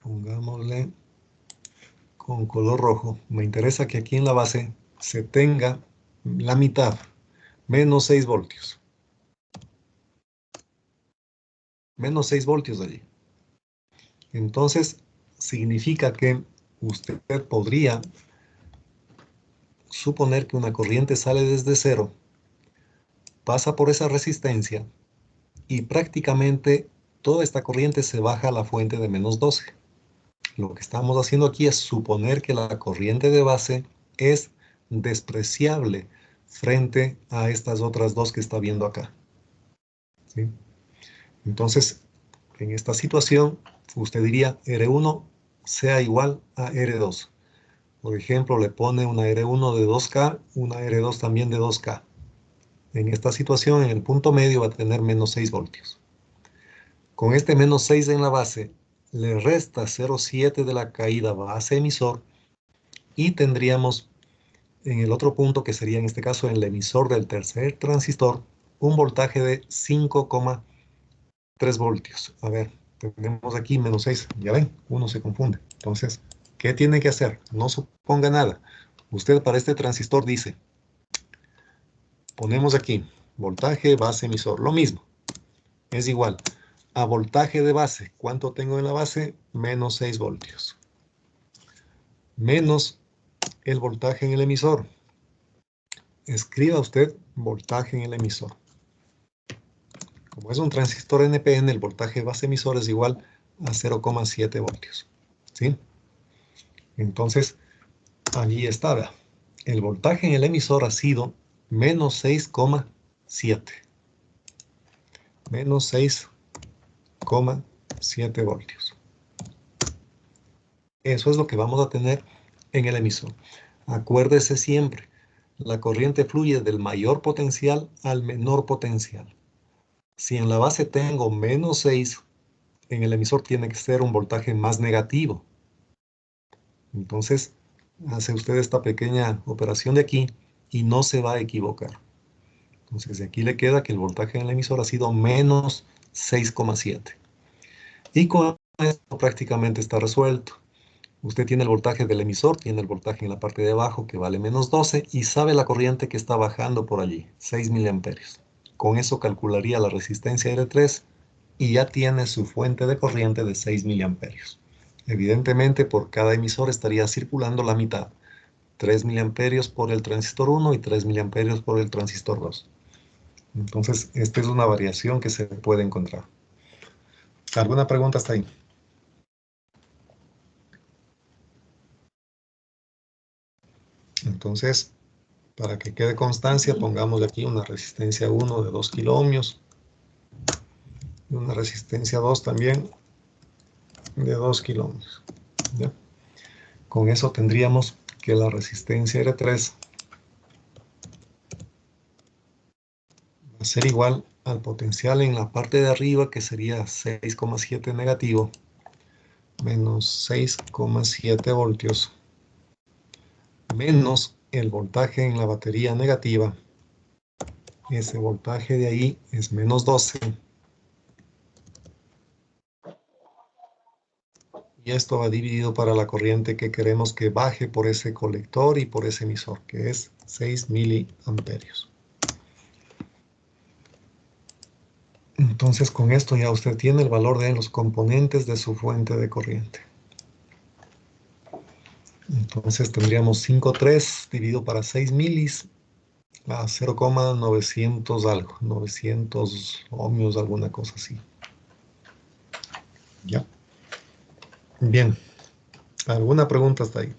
pongámosle con color rojo, me interesa que aquí en la base se tenga la mitad, menos 6 voltios. Menos 6 voltios allí. Entonces, significa que usted podría suponer que una corriente sale desde cero, pasa por esa resistencia y prácticamente toda esta corriente se baja a la fuente de -12. Lo que estamos haciendo aquí es suponer que la corriente de base es despreciable frente a estas otras dos que está viendo acá. ¿Sí? Entonces, en esta situación, usted diría R1 sea igual a R2. Por ejemplo, le pone una R1 de 2K, una R2 también de 2K. En esta situación, en el punto medio va a tener -6 voltios. Con este -6 en la base, le resta 0,7 de la caída base emisor y tendríamos en el otro punto, que sería en este caso en el emisor del tercer transistor, un voltaje de 5,3 voltios. A ver, tenemos aquí -6, ya ven, uno se confunde. Entonces, ¿qué tiene que hacer? No suponga nada. Usted para este transistor dice, ponemos aquí, voltaje base emisor, lo mismo, es igual a voltaje de base. ¿Cuánto tengo en la base? -6 voltios. Menos el voltaje en el emisor. Escriba usted voltaje en el emisor. Como es un transistor NPN, el voltaje base emisor es igual a 0,7 voltios. ¿Sí? Entonces, allí está, ¿verdad? El voltaje en el emisor ha sido -6,7. -6,7 voltios. Eso es lo que vamos a tener en el emisor. Acuérdese siempre, la corriente fluye del mayor potencial al menor potencial. Si en la base tengo -6, en el emisor tiene que ser un voltaje más negativo. Entonces, hace usted esta pequeña operación de aquí y no se va a equivocar. Entonces, de aquí le queda que el voltaje en el emisor ha sido -6,7. Y con esto prácticamente está resuelto. Usted tiene el voltaje del emisor, tiene el voltaje en la parte de abajo que vale -12 y sabe la corriente que está bajando por allí, 6 miliamperios. Con eso calcularía la resistencia R3 y ya tiene su fuente de corriente de 6 miliamperios. Evidentemente, por cada emisor estaría circulando la mitad. 3 miliamperios por el transistor 1 y 3 miliamperios por el transistor 2. Entonces, esta es una variación que se puede encontrar. ¿Alguna pregunta hasta ahí? Entonces, para que quede constancia, pongamos aquí una resistencia 1 de 2 kiloohmios y una resistencia 2 también de 2 kiloohmios. ¿Ya? Con eso tendríamos que la resistencia R3 va a ser igual al potencial en la parte de arriba, que sería 6,7 negativo, menos 6,7 voltios, menos el voltaje en la batería negativa. Ese voltaje de ahí es -12. Y esto va dividido para la corriente que queremos que baje por ese colector y por ese emisor, que es 6 miliamperios. Entonces, con esto ya usted tiene el valor de los componentes de su fuente de corriente. Entonces tendríamos 5,3 dividido para 6 milis a 0,900 algo, 900 ohmios, alguna cosa así. ¿Ya? Bien. ¿Alguna pregunta hasta ahí?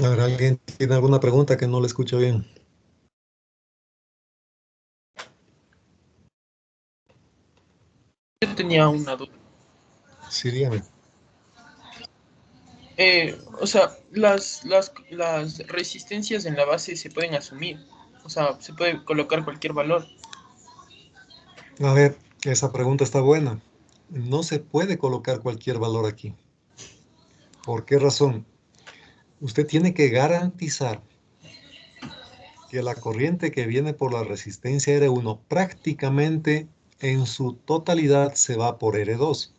A ver, ¿alguien tiene alguna pregunta que no le escucho bien? Yo tenía una duda. Sí, dígame. O sea, las resistencias en la base se pueden asumir. O sea, se puede colocar cualquier valor. A ver, esa pregunta está buena. No se puede colocar cualquier valor aquí. ¿Por qué razón? Usted tiene que garantizar que la corriente que viene por la resistencia R1 prácticamente en su totalidad se va por R2.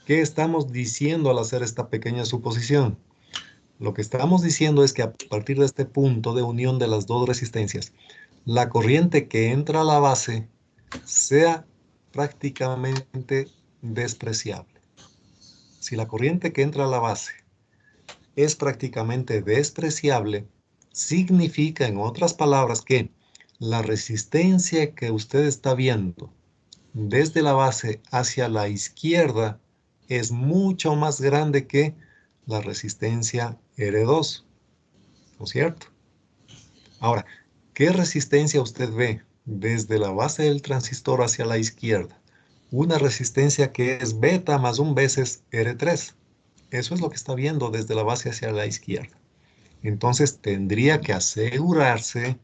¿Qué estamos diciendo al hacer esta pequeña suposición? Lo que estamos diciendo es que a partir de este punto de unión de las dos resistencias, la corriente que entra a la base sea prácticamente despreciable. Si la corriente que entra a la base es prácticamente despreciable, significa, en otras palabras, que la resistencia que usted está viendo desde la base hacia la izquierda es mucho más grande que la resistencia R2, ¿no es cierto? Ahora, ¿qué resistencia usted ve desde la base del transistor hacia la izquierda? Una resistencia que es beta más un veces R3. Eso es lo que está viendo desde la base hacia la izquierda. Entonces tendría que asegurarse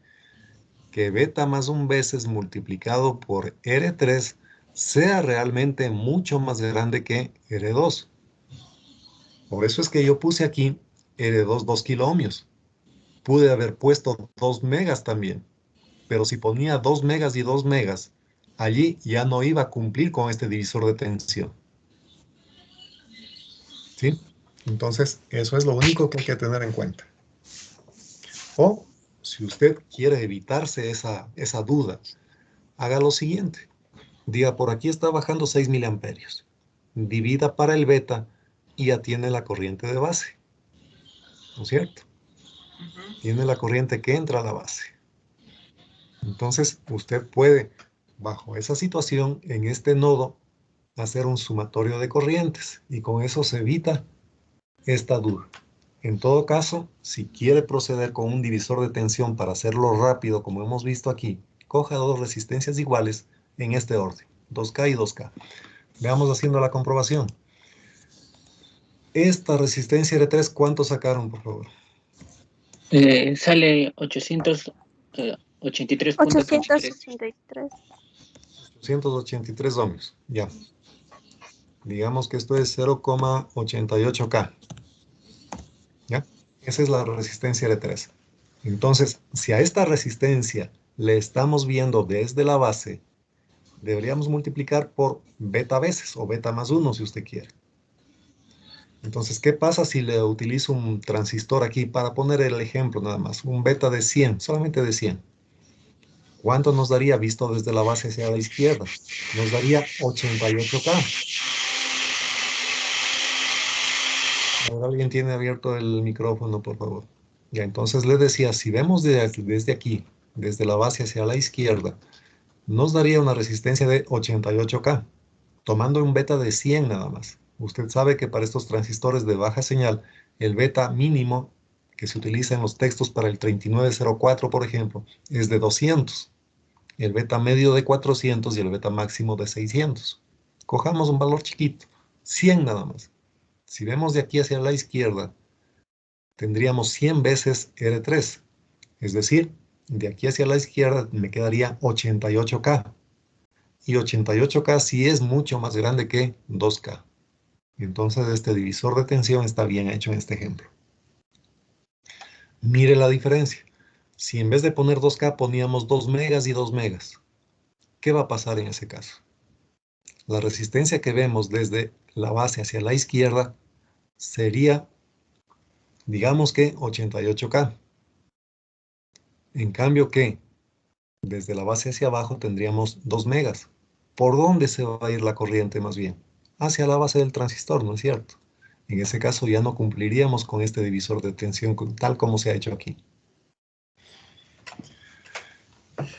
que beta más un veces multiplicado por R3 sea realmente mucho más grande que R2. Por eso es que yo puse aquí R2 2 kiloohmios. Pude haber puesto 2 megas también, pero si ponía 2 megas y 2 megas, allí ya no iba a cumplir con este divisor de tensión. ¿Sí? Entonces, eso es lo único que hay que tener en cuenta. O, si usted quiere evitarse esa duda, haga lo siguiente. Diga, por aquí está bajando 6 miliamperios. Divida para el beta y ya tiene la corriente de base. ¿No es cierto? Tiene la corriente que entra a la base. Entonces, usted puede, bajo esa situación, en este nodo, hacer un sumatorio de corrientes y con eso se evita esta duda. En todo caso, si quiere proceder con un divisor de tensión para hacerlo rápido, como hemos visto aquí, coja dos resistencias iguales en este orden, 2K y 2K. Veamos haciendo la comprobación. Esta resistencia R3, ¿cuánto sacaron, por favor? Sale 883.33. 883. 883 ohmios, ya. Digamos que esto es 0,88K. ¿Ya? Esa es la resistencia R3. Entonces, si a esta resistencia le estamos viendo desde la base, deberíamos multiplicar por beta veces, o beta más 1 si usted quiere. Entonces, ¿qué pasa si le utilizo un transistor aquí para poner el ejemplo nada más? Un beta de 100, solamente de 100. ¿Cuánto nos daría visto desde la base hacia la izquierda? Nos daría 88K. Ahora alguien tiene abierto el micrófono, por favor. Ya, entonces le decía, si vemos desde aquí, desde la base hacia la izquierda, nos daría una resistencia de 88K, tomando un beta de 100 nada más. Usted sabe que para estos transistores de baja señal, el beta mínimo que se utiliza en los textos para el 3904, por ejemplo, es de 200. El beta medio de 400 y el beta máximo de 600. Cojamos un valor chiquito, 100 nada más. Si vemos de aquí hacia la izquierda, tendríamos 100 veces R3. Es decir, de aquí hacia la izquierda me quedaría 88K. Y 88K sí es mucho más grande que 2K. Entonces este divisor de tensión está bien hecho en este ejemplo. Mire la diferencia. Si en vez de poner 2K poníamos 2 megas y 2 megas, ¿qué va a pasar en ese caso? La resistencia que vemos desde la base hacia la izquierda sería, digamos que 88K. En cambio que desde la base hacia abajo tendríamos 2 megas. ¿Por dónde se va a ir la corriente más bien? Hacia la base del transistor, ¿no es cierto? En ese caso ya no cumpliríamos con este divisor de tensión tal como se ha hecho aquí.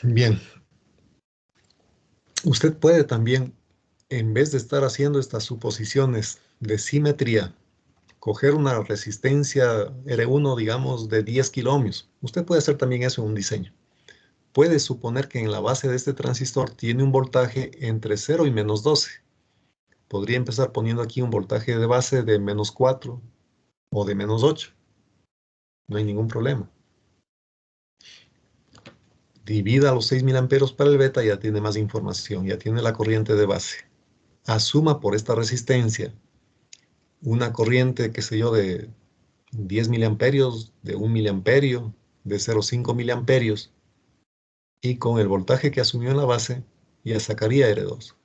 Bien. Usted puede también, en vez de estar haciendo estas suposiciones de simetría, coger una resistencia R1, digamos, de 10 kiloohmios. Usted puede hacer también eso en un diseño. Puede suponer que en la base de este transistor tiene un voltaje entre 0 y menos 12. Podría empezar poniendo aquí un voltaje de base de menos 4 o de menos 8. No hay ningún problema. Divida los 6 miliamperios para el beta y ya tiene más información, ya tiene la corriente de base. Asuma por esta resistencia una corriente, qué sé yo, de 10 miliamperios, de 1 miliamperio, de 0,5 miliamperios. Y con el voltaje que asumió en la base, ya sacaría R2.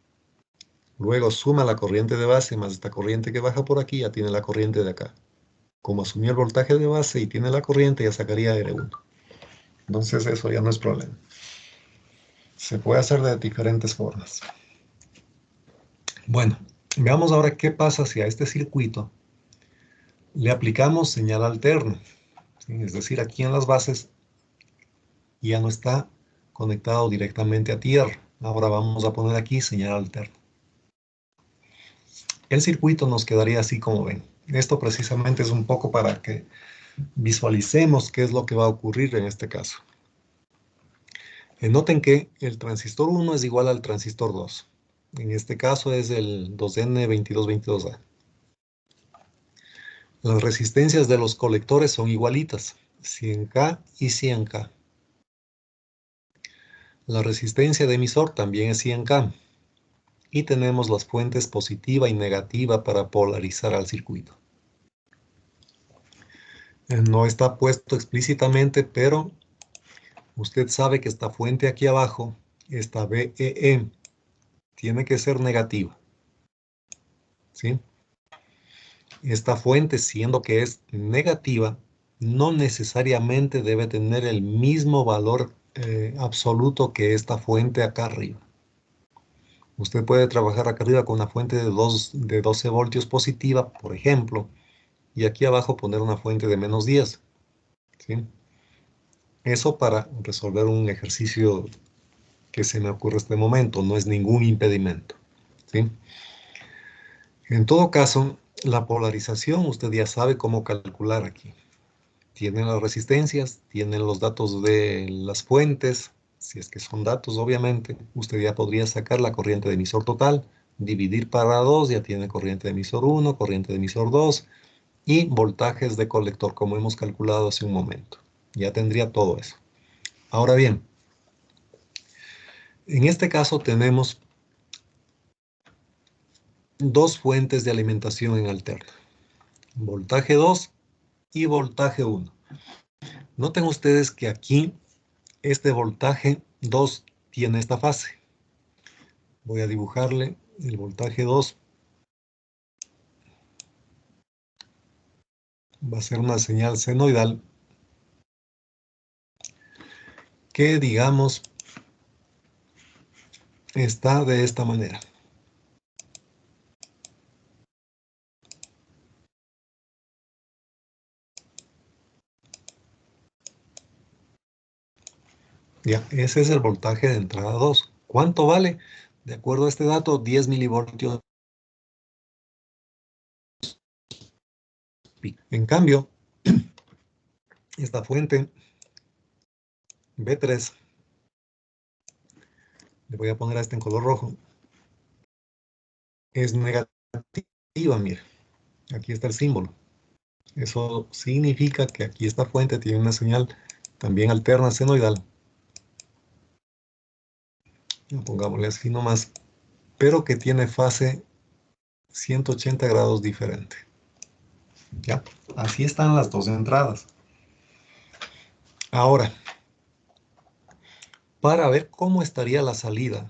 Luego suma la corriente de base más esta corriente que baja por aquí, ya tiene la corriente de acá. Como asumió el voltaje de base y tiene la corriente, ya sacaría R1. Entonces eso ya no es problema. Se puede hacer de diferentes formas. Bueno, veamos ahora qué pasa si a este circuito le aplicamos señal alterna. ¿Sí? Es decir, aquí en las bases ya no está conectado directamente a tierra. Ahora vamos a poner aquí señal alterna. El circuito nos quedaría así como ven. Esto precisamente es un poco para que visualicemos qué es lo que va a ocurrir en este caso. Noten que el transistor 1 es igual al transistor 2. En este caso es el 2N2222A. Las resistencias de los colectores son igualitas, 100K y 100K. La resistencia de emisor también es 100K. Y tenemos las fuentes positiva y negativa para polarizar al circuito. No está puesto explícitamente, pero usted sabe que esta fuente aquí abajo, esta BEE, tiene que ser negativa. ¿Sí? Esta fuente, siendo que es negativa, no necesariamente debe tener el mismo valor absoluto que esta fuente acá arriba. Usted puede trabajar acá arriba con una fuente de 12 voltios positiva, por ejemplo, y aquí abajo poner una fuente de menos 10. ¿Sí? Eso para resolver un ejercicio que se me ocurre en este momento, no es ningún impedimento. ¿Sí? En todo caso, la polarización usted ya sabe cómo calcular aquí. Tienen las resistencias, tienen los datos de las fuentes, si es que son datos obviamente, usted ya podría sacar la corriente de emisor total, dividir para 2, ya tiene corriente de emisor 1, corriente de emisor 2 y voltajes de colector como hemos calculado hace un momento. Ya tendría todo eso. Ahora bien, en este caso tenemos dos fuentes de alimentación en alterna, voltaje 2 y voltaje 1. Noten ustedes que aquí este voltaje 2 tiene esta fase. Voy a dibujarle el voltaje 2. Va a ser una señal senoidal que, digamos, está de esta manera. Ya, ese es el voltaje de entrada 2. ¿Cuánto vale? De acuerdo a este dato, 10 milivoltios. En cambio, esta fuente B3, le voy a poner a este en color rojo, es negativa, mire. Aquí está el símbolo. Eso significa que aquí esta fuente tiene una señal también alterna senoidal. Pongámosle así nomás, pero que tiene fase 180 grados diferente. ¿Ya? Así están las dos entradas. Ahora, para ver cómo estaría la salida,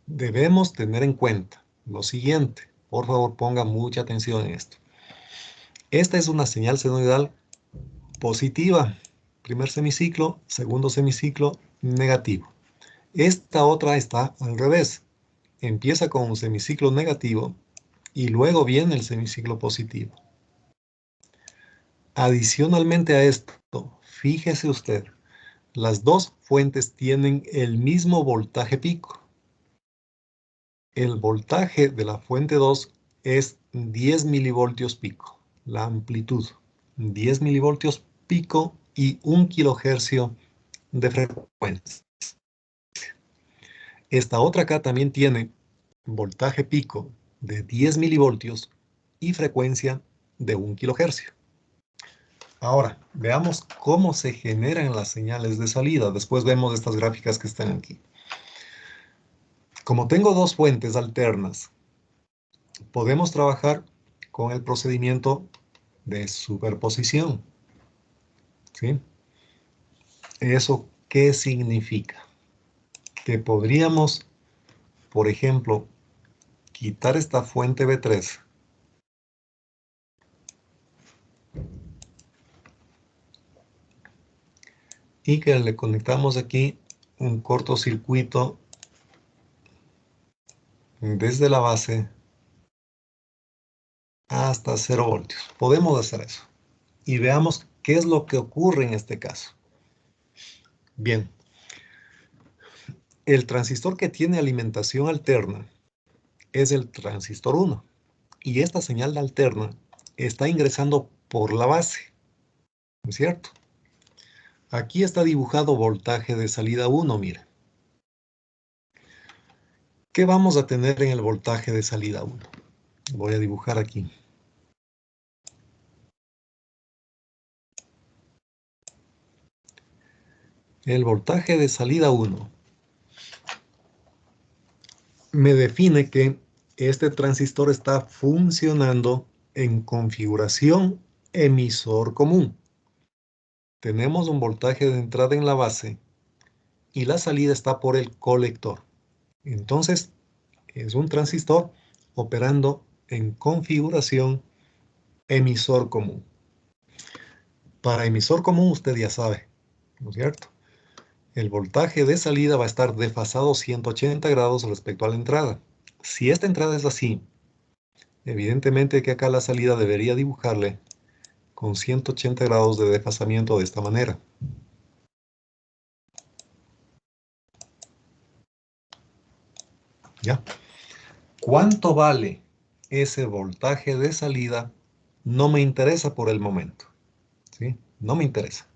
debemos tener en cuenta lo siguiente. Por favor, ponga mucha atención en esto. Esta es una señal senoidal positiva. Primer semiciclo, segundo semiciclo, negativo. Esta otra está al revés. Empieza con un semiciclo negativo y luego viene el semiciclo positivo. Adicionalmente a esto, fíjese usted, las dos fuentes tienen el mismo voltaje pico. El voltaje de la fuente 2 es 10 milivoltios pico, la amplitud, 10 milivoltios pico y 1 kilohercio de frecuencia. Esta otra acá también tiene voltaje pico de 10 milivoltios y frecuencia de 1 kilohercio. Ahora, veamos cómo se generan las señales de salida. Después vemos estas gráficas que están aquí. Como tengo dos fuentes alternas, podemos trabajar con el procedimiento de superposición. ¿Sí? ¿Eso qué significa? Que podríamos, por ejemplo, quitar esta fuente B3 y que le conectamos aquí un cortocircuito desde la base hasta 0 voltios. Podemos hacer eso. Y veamos qué es lo que ocurre en este caso. Bien. El transistor que tiene alimentación alterna es el transistor 1. Y esta señal alterna está ingresando por la base. ¿No es cierto? Aquí está dibujado voltaje de salida 1, mira. ¿Qué vamos a tener en el voltaje de salida 1? Voy a dibujar aquí. El voltaje de salida 1 me define que este transistor está funcionando en configuración emisor común. Tenemos un voltaje de entrada en la base y la salida está por el colector. Entonces, es un transistor operando en configuración emisor común. Para emisor común usted ya sabe, ¿no es cierto? El voltaje de salida va a estar desfasado 180 grados respecto a la entrada. Si esta entrada es así, evidentemente que acá la salida debería dibujarle con 180 grados de desfasamiento de esta manera. ¿Ya? ¿Cuánto vale ese voltaje de salida? No me interesa por el momento. ¿Sí? No me interesa.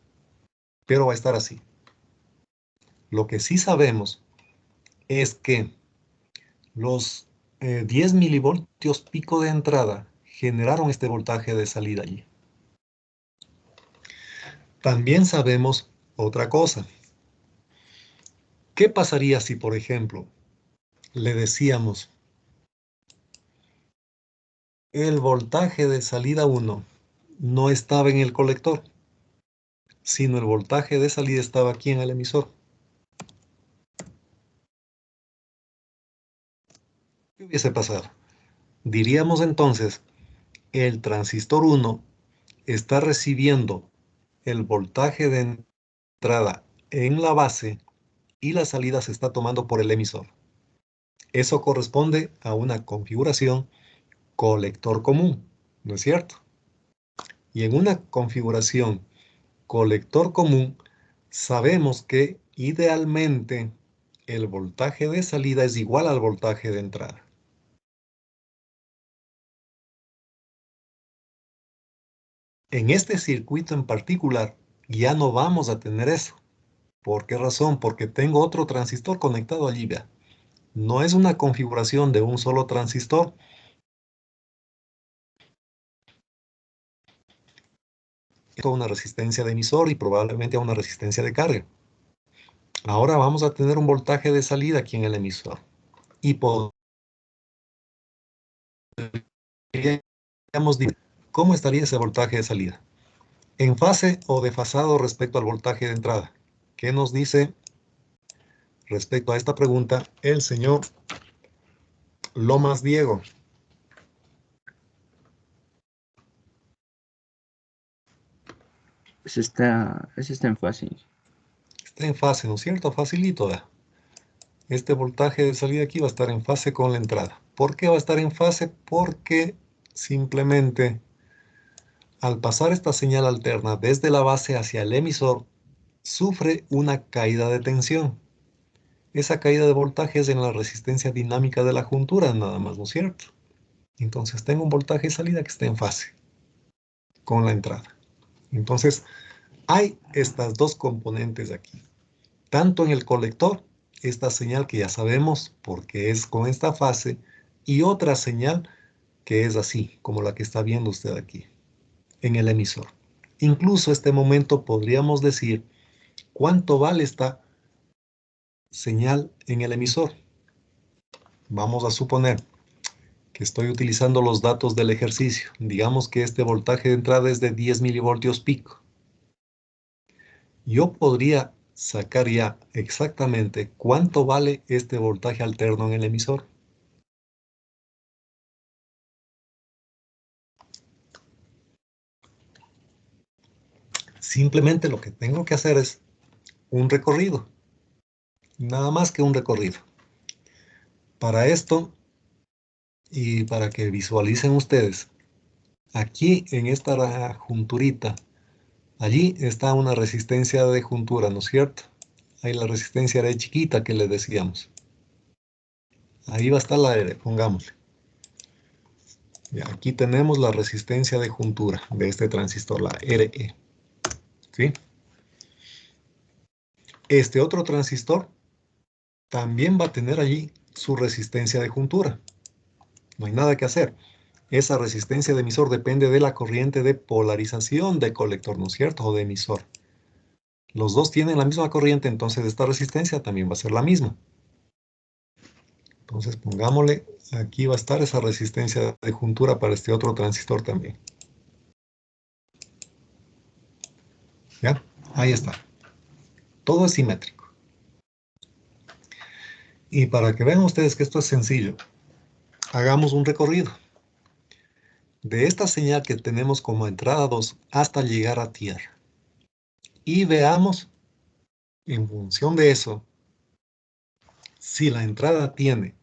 Pero va a estar así. Lo que sí sabemos es que los 10 milivoltios pico de entrada generaron este voltaje de salida allí. También sabemos otra cosa. ¿Qué pasaría si, por ejemplo, le decíamos el voltaje de salida 1 no estaba en el colector, sino el voltaje de salida estaba aquí en el emisor? ¿Qué hubiese pasado? Diríamos entonces, el transistor 1 está recibiendo el voltaje de entrada en la base y la salida se está tomando por el emisor. Eso corresponde a una configuración colector común, ¿no es cierto? Y en una configuración colector común, sabemos que idealmente el voltaje de salida es igual al voltaje de entrada. En este circuito en particular, ya no vamos a tener eso. ¿Por qué razón? Porque tengo otro transistor conectado allí, vea. No es una configuración de un solo transistor. Es una resistencia de emisor y probablemente a una resistencia de carga. Ahora vamos a tener un voltaje de salida aquí en el emisor. Y podríamos decir, ¿cómo estaría ese voltaje de salida? ¿En fase o desfasado respecto al voltaje de entrada? ¿Qué nos dice respecto a esta pregunta el señor Lomas Diego? Ese está en fase. Está en fase, ¿no es cierto? Facilito, ¿verdad? Este voltaje de salida aquí va a estar en fase con la entrada. ¿Por qué va a estar en fase? Porque simplemente al pasar esta señal alterna desde la base hacia el emisor, sufre una caída de tensión. Esa caída de voltaje es en la resistencia dinámica de la juntura, nada más, ¿no es cierto? Entonces tengo un voltaje de salida que está en fase con la entrada. Entonces, hay estas dos componentes aquí. Tanto en el colector, esta señal que ya sabemos porque es con esta fase, y otra señal que es así, como la que está viendo usted aquí, en el emisor. Incluso este momento podríamos decir cuánto vale esta señal en el emisor. Vamos a suponer que estoy utilizando los datos del ejercicio. Digamos que este voltaje de entrada es de 10 milivoltios pico. Yo podría sacar ya exactamente cuánto vale este voltaje alterno en el emisor. Simplemente lo que tengo que hacer es un recorrido. Nada más que un recorrido. Para esto, y para que visualicen ustedes, aquí en esta junturita, allí está una resistencia de juntura, ¿no es cierto? Ahí la resistencia era chiquita que le decíamos. Ahí va a estar la R, pongámosle. Y aquí tenemos la resistencia de juntura de este transistor, la RE. ¿Sí? Este otro transistor también va a tener allí su resistencia de juntura. No hay nada que hacer. Esa resistencia de emisor depende de la corriente de polarización de colector, ¿no es cierto? O de emisor. Los dos tienen la misma corriente, entonces esta resistencia también va a ser la misma. Entonces pongámosle, aquí va a estar esa resistencia de juntura para este otro transistor también. ¿Ya? Ahí está. Todo es simétrico. Y para que vean ustedes que esto es sencillo, hagamos un recorrido. De esta señal que tenemos como entrada 2 hasta llegar a tierra. Y veamos, en función de eso, si la entrada tiene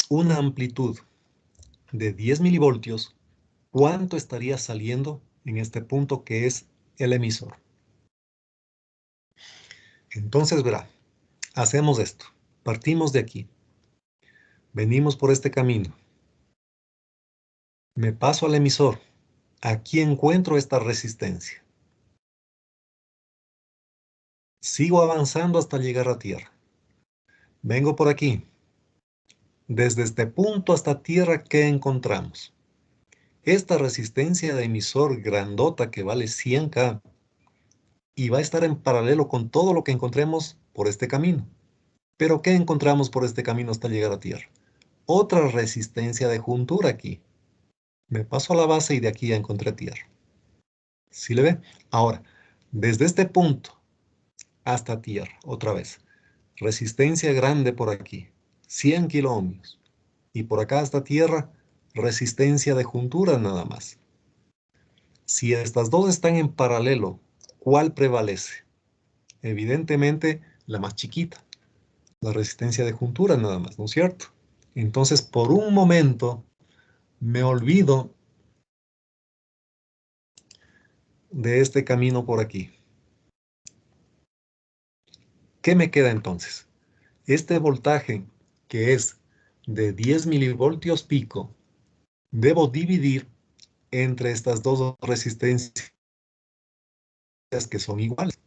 una amplitud de 10 milivoltios, ¿cuánto estaría saliendo en este punto que es el emisor? Entonces verá, hacemos esto. Partimos de aquí. Venimos por este camino. Me paso al emisor. Aquí encuentro esta resistencia. Sigo avanzando hasta llegar a tierra. Vengo por aquí. Desde este punto hasta tierra, ¿qué encontramos? Esta resistencia de emisor grandota que vale 100K y va a estar en paralelo con todo lo que encontremos por este camino. ¿Pero qué encontramos por este camino hasta llegar a tierra? Otra resistencia de juntura aquí. Me paso a la base y de aquí ya encontré tierra. ¿Sí le ve? Ahora, desde este punto hasta tierra, otra vez. Resistencia grande por aquí, 100 kiloohmios. Y por acá hasta tierra, resistencia de juntura nada más. Si estas dos están en paralelo, ¿cuál prevalece? Evidentemente, la más chiquita. La resistencia de juntura nada más, ¿no es cierto? Entonces, por un momento, me olvido de este camino por aquí. ¿Qué me queda entonces? Este voltaje, que es de 10 milivoltios pico, debo dividir entre estas dos resistencias que son iguales.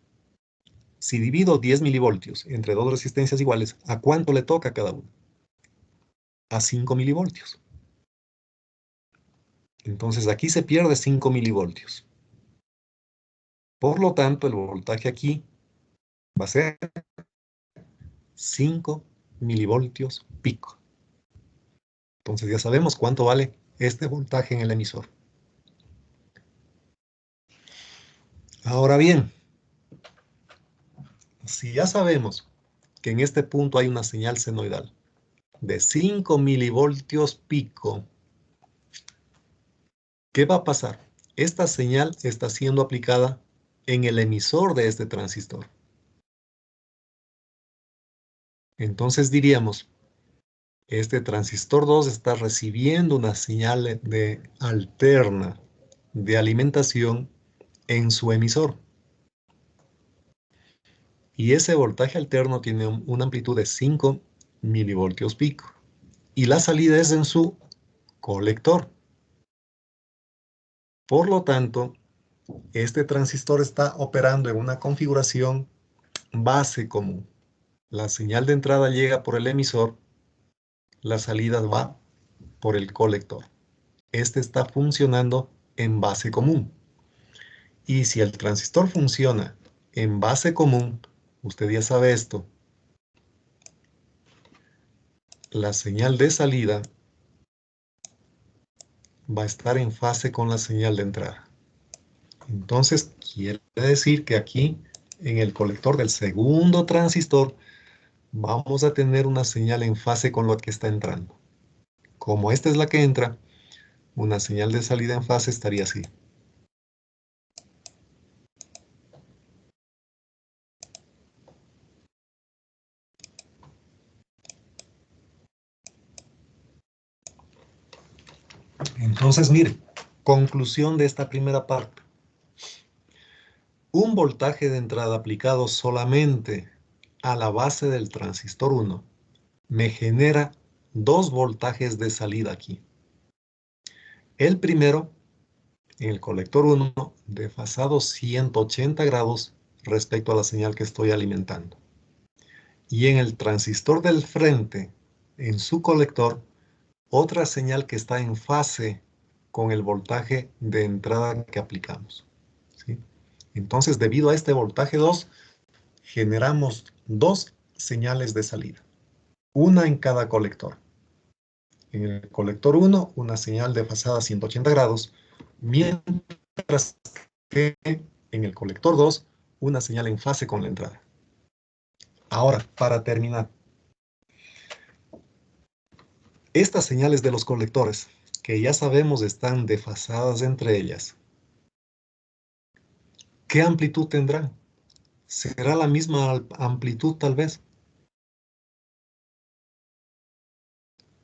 Si divido 10 milivoltios entre dos resistencias iguales, ¿a cuánto le toca a cada uno? A 5 milivoltios. Entonces aquí se pierde 5 milivoltios. Por lo tanto, el voltaje aquí va a ser 5 milivoltios pico. Entonces ya sabemos cuánto vale este voltaje en el emisor. Ahora bien, si ya sabemos que en este punto hay una señal senoidal de 5 milivoltios pico, ¿qué va a pasar? Esta señal está siendo aplicada en el emisor de este transistor. Entonces diríamos, este transistor 2 está recibiendo una señal alterna de alimentación en su emisor. Y ese voltaje alterno tiene una amplitud de 5 milivoltios pico. Y la salida es en su colector. Por lo tanto, este transistor está operando en una configuración base común. La señal de entrada llega por el emisor, la salida va por el colector. Este está funcionando en base común. Y si el transistor funciona en base común, usted ya sabe esto, la señal de salida va a estar en fase con la señal de entrada. Entonces, quiere decir que aquí, en el colector del segundo transistor, vamos a tener una señal en fase con lo que está entrando. Como esta es la que entra, una señal de salida en fase estaría así. Entonces, mire, conclusión de esta primera parte. Un voltaje de entrada aplicado solamente a la base del transistor 1 me genera 2 voltajes de salida aquí. El primero, en el colector 1, desfasado 180 grados respecto a la señal que estoy alimentando. Y en el transistor del frente, en su colector, otra señal que está en fase con el voltaje de entrada que aplicamos, ¿sí? Entonces, debido a este voltaje 2, generamos 2 señales de salida, una en cada colector. En el colector 1, una señal desfasada 180 grados, mientras que en el colector 2, una señal en fase con la entrada. Ahora, para terminar, estas señales de los colectores, que ya sabemos están desfasadas entre ellas, ¿qué amplitud tendrán? ¿Será la misma amplitud tal vez?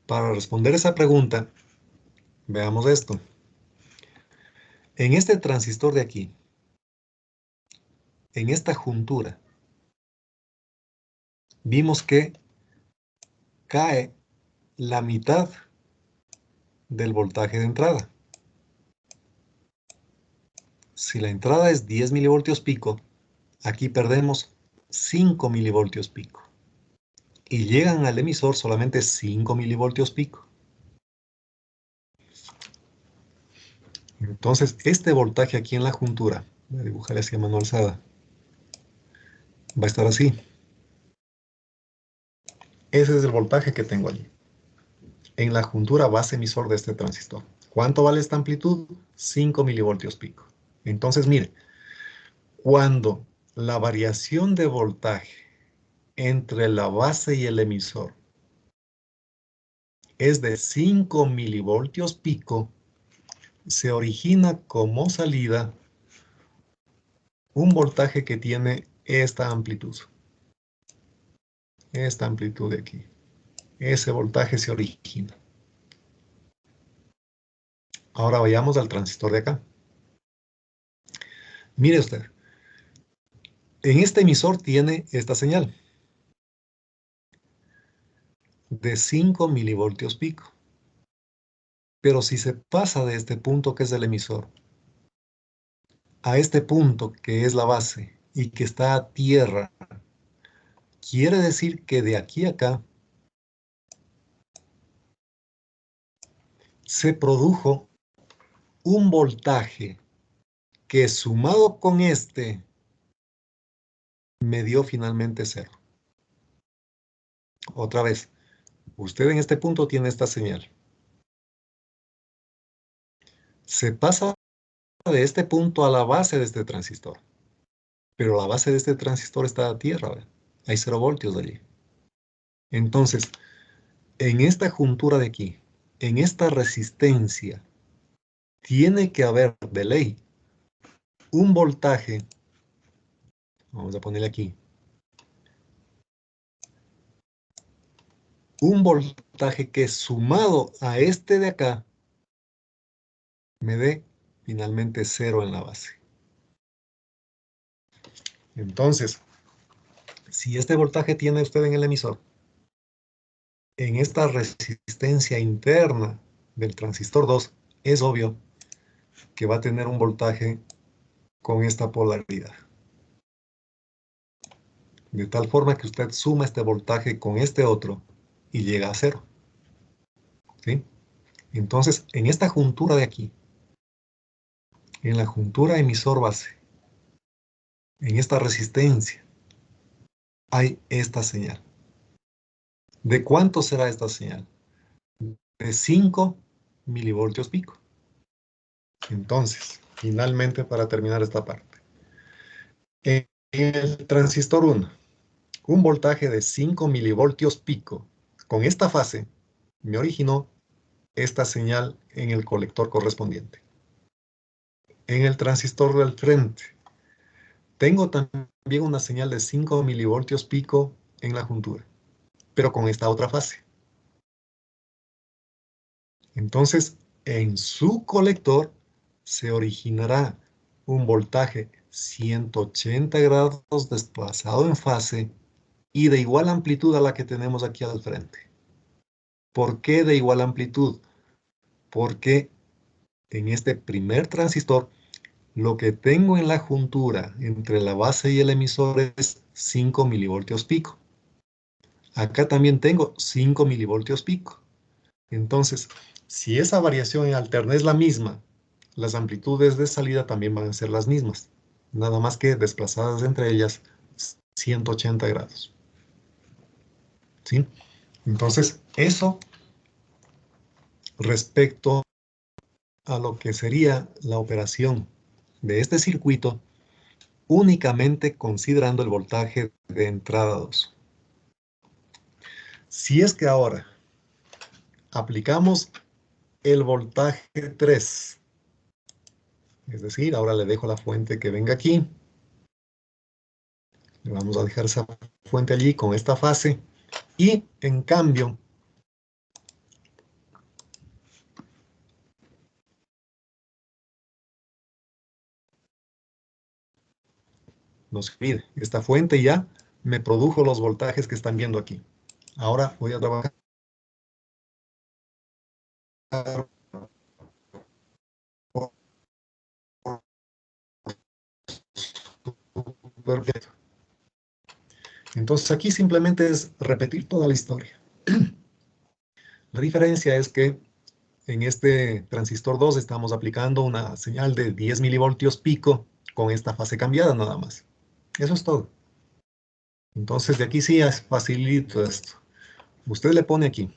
Para responder esa pregunta, veamos esto. En este transistor de aquí, en esta juntura, vimos que cae la mitad del voltaje de entrada. Si la entrada es 10 milivoltios pico, aquí perdemos 5 milivoltios pico. Y llegan al emisor solamente 5 milivoltios pico. Entonces, este voltaje aquí en la juntura, voy a dibujar así a mano alzada, va a estar así. Ese es el voltaje que tengo allí, en la juntura base emisor de este transistor. ¿Cuánto vale esta amplitud? 5 milivoltios pico. Entonces, mire, cuando la variación de voltaje entre la base y el emisor es de 5 milivoltios pico, se origina como salida un voltaje que tiene esta amplitud. Esta amplitud de aquí. Ese voltaje se origina. Ahora vayamos al transistor de acá. Mire usted. En este emisor tiene esta señal de 5 milivoltios pico. Pero si se pasa de este punto que es el emisor a este punto que es la base y que está a tierra, quiere decir que de aquí a acá se produjo un voltaje que sumado con este me dio finalmente 0. Otra vez, usted en este punto tiene esta señal. Se pasa de este punto a la base de este transistor. Pero la base de este transistor está a tierra, ¿verdad? Hay 0 voltios allí. Entonces, en esta juntura de aquí, en esta resistencia, tiene que haber de ley un voltaje, vamos a ponerle aquí, un voltaje que sumado a este de acá, me dé finalmente 0 en la base. Entonces, si este voltaje tiene usted en el emisor, en esta resistencia interna del transistor 2, es obvio que va a tener un voltaje con esta polaridad. De tal forma que usted suma este voltaje con este otro y llega a 0. ¿Sí? Entonces, en esta juntura de aquí, en la juntura emisor base, en esta resistencia, hay esta señal. ¿De cuánto será esta señal? De 5 milivoltios pico. Entonces, finalmente, para terminar esta parte, en el transistor 1, un voltaje de 5 milivoltios pico con esta fase me originó esta señal en el colector correspondiente. En el transistor del frente, tengo también una señal de 5 milivoltios pico en la juntura, pero con esta otra fase. Entonces, en su colector se originará un voltaje 180 grados desplazado en fase y de igual amplitud a la que tenemos aquí al frente. ¿Por qué de igual amplitud? Porque en este primer transistor, lo que tengo en la juntura entre la base y el emisor es 5 milivoltios pico. Acá también tengo 5 milivoltios pico. Entonces, si esa variación en alterna es la misma, las amplitudes de salida también van a ser las mismas. Nada más que desplazadas entre ellas 180 grados. ¿Sí? Entonces, eso respecto a lo que sería la operación de este circuito, únicamente considerando el voltaje de entrada 2. Si es que ahora aplicamos el voltaje 3, es decir, ahora le dejo la fuente que venga aquí, le vamos a dejar esa fuente allí con esta fase, y en cambio, no se olvide, esta fuente ya me produjo los voltajes que están viendo aquí. Ahora voy a trabajar perfecto. Entonces aquí simplemente es repetir toda la historia. La diferencia es que en este transistor 2 estamos aplicando una señal de 10 milivoltios pico con esta fase cambiada nada más. Eso es todo. Entonces de aquí sí es facilito esto. Usted le pone aquí.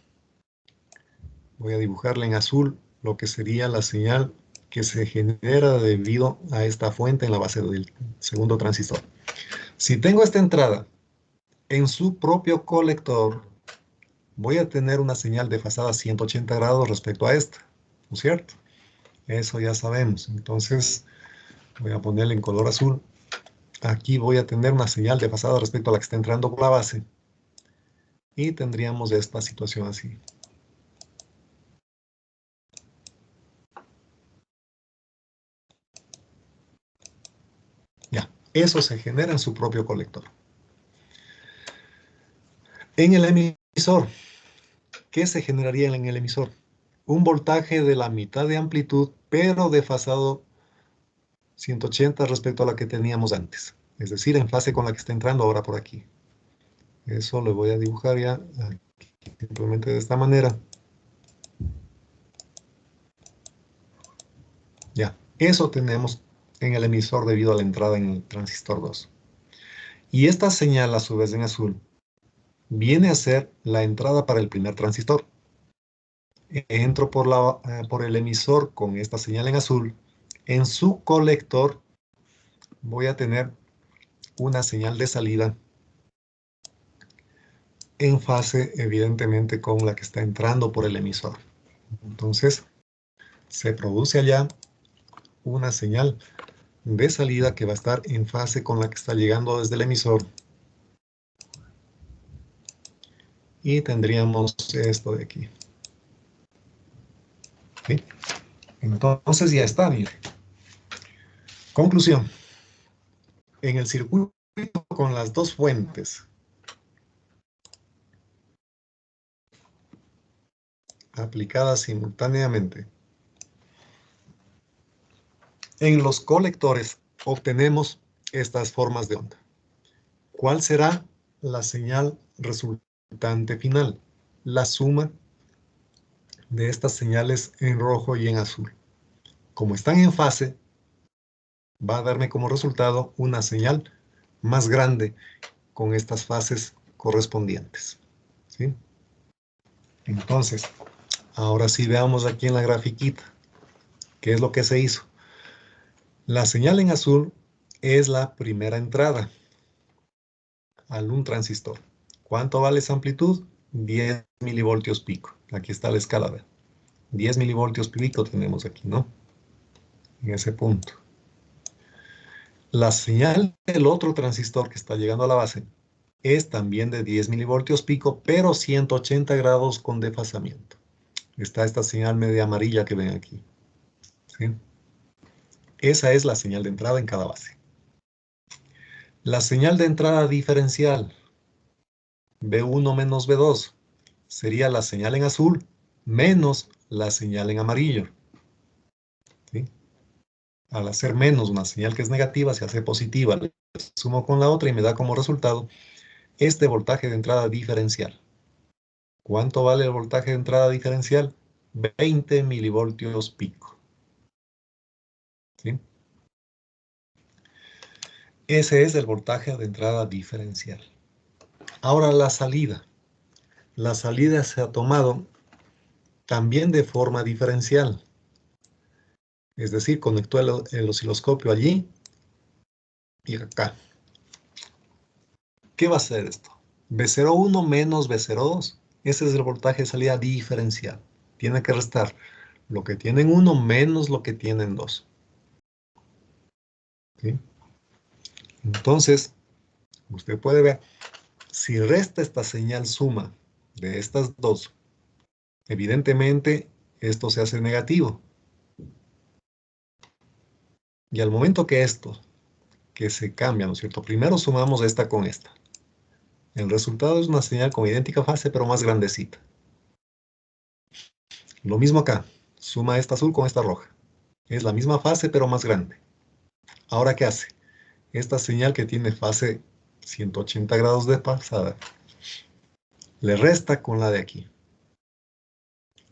Voy a dibujarle en azul lo que sería la señal que se genera debido a esta fuente en la base del segundo transistor. Si tengo esta entrada en su propio colector, voy a tener una señal desfasada 180 grados respecto a esta, ¿no es cierto? Eso ya sabemos. Entonces, voy a ponerle en color azul. Aquí voy a tener una señal desfasada respecto a la que está entrando por la base. Y tendríamos esta situación así. Ya, eso se genera en su propio colector. En el emisor, ¿qué se generaría en el emisor? Un voltaje de la mitad de amplitud, pero desfasado 180 respecto a la que teníamos antes. Es decir, en fase con la que está entrando ahora por aquí. Eso lo voy a dibujar ya aquí, simplemente de esta manera. Ya, eso tenemos en el emisor debido a la entrada en el transistor 2. Y esta señal, a su vez en azul, viene a ser la entrada para el primer transistor. Entro por el emisor con esta señal en azul. En su colector voy a tener una señal de salida en fase, evidentemente, con la que está entrando por el emisor. Entonces, se produce allá una señal de salida que va a estar en fase con la que está llegando desde el emisor. Y tendríamos esto de aquí. ¿Sí? Entonces ya está, mire. Conclusión. En el circuito con las dos fuentes aplicadas simultáneamente, en los colectores obtenemos estas formas de onda. ¿Cuál será la señal resultante final? La suma de estas señales en rojo y en azul. Como están en fase, va a darme como resultado una señal más grande con estas fases correspondientes. ¿Sí? Entonces, ahora sí veamos aquí en la grafiquita qué es lo que se hizo. La señal en azul es la primera entrada al un transistor. ¿Cuánto vale esa amplitud? 10 milivoltios pico. Aquí está la escala, ¿ve? 10 milivoltios pico tenemos aquí, ¿no? En ese punto. La señal del otro transistor que está llegando a la base es también de 10 milivoltios pico, pero 180 grados con desfasamiento. está esta señal media amarilla que ven aquí. ¿Sí? Esa es la señal de entrada en cada base. La señal de entrada diferencial, B1 menos B2, sería la señal en azul menos la señal en amarillo. ¿Sí? Al hacer menos una señal que es negativa, se hace positiva. Le sumo con la otra y me da como resultado este voltaje de entrada diferencial. ¿Cuánto vale el voltaje de entrada diferencial? 20 milivoltios pico. ¿Sí? Ese es el voltaje de entrada diferencial. Ahora la salida. La salida se ha tomado también de forma diferencial. Es decir, conectó el osciloscopio allí y acá. ¿Qué va a ser esto? B01 menos B02. Ese es el voltaje de salida diferencial. Tiene que restar lo que tienen 1 menos lo que tienen 2. ¿Sí? Entonces, usted puede ver, si resta esta señal suma de estas dos, evidentemente esto se hace negativo. Y al momento que esto, que se cambia, ¿no es cierto? Primero sumamos esta con esta. El resultado es una señal con idéntica fase, pero más grandecita. Lo mismo acá. Suma esta azul con esta roja. Es la misma fase, pero más grande. Ahora, ¿qué hace? Esta señal que tiene fase 180 grados de pasada, le resta con la de aquí.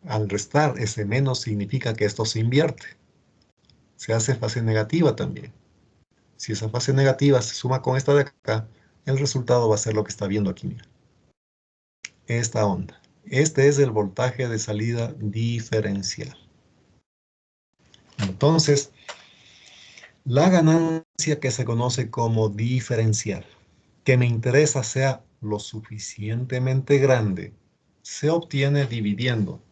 Al restar ese menos significa que esto se invierte. Se hace fase negativa también. Si esa fase negativa se suma con esta de acá, el resultado va a ser lo que está viendo aquí, mira. Esta onda. Este es el voltaje de salida diferencial. Entonces, la ganancia que se conoce como diferencial, que me interesa sea lo suficientemente grande, se obtiene dividiendo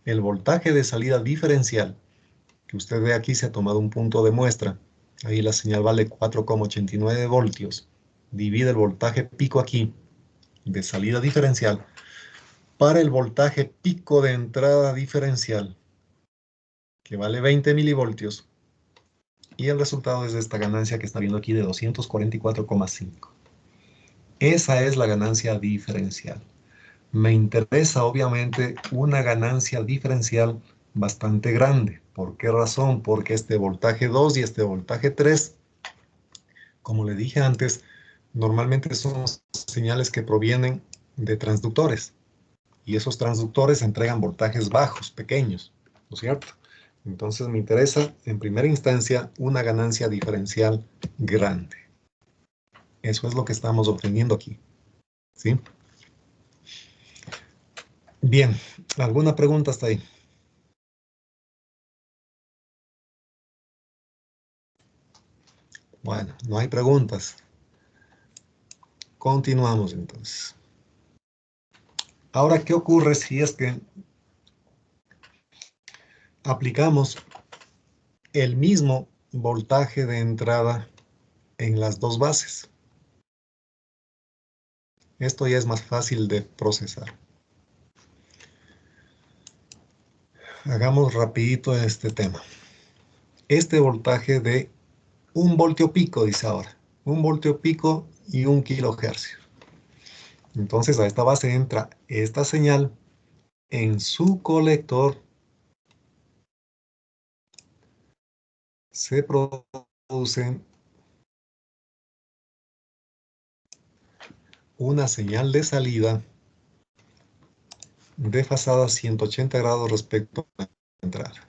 el voltaje de salida diferencial, que usted ve aquí se ha tomado un punto de muestra, ahí la señal vale 4,89 voltios, divide el voltaje pico aquí de salida diferencial para el voltaje pico de entrada diferencial, que vale 20 milivoltios, y el resultado es esta ganancia que está viendo aquí de 244,5. Esa es la ganancia diferencial. Me interesa obviamente una ganancia diferencial bastante grande. ¿Por qué razón? Porque este voltaje 2 y este voltaje 3, como le dije antes, normalmente son señales que provienen de transductores. Y esos transductores entregan voltajes bajos, pequeños, ¿no es cierto? Entonces me interesa, en primera instancia, una ganancia diferencial grande. Eso es lo que estamos obteniendo aquí, ¿sí? Bien, ¿alguna pregunta hasta ahí? Bueno, no hay preguntas. Continuamos entonces. Ahora, ¿qué ocurre si es que aplicamos el mismo voltaje de entrada en las dos bases? Esto ya es más fácil de procesar. Hagamos rapidito este tema. Este voltaje de 1 voltio pico, dice ahora. 1 voltio pico y 1 kilohercio. Entonces a esta base entra esta señal en su colector. Se produce una señal de salida desfasada 180 grados respecto a la entrada.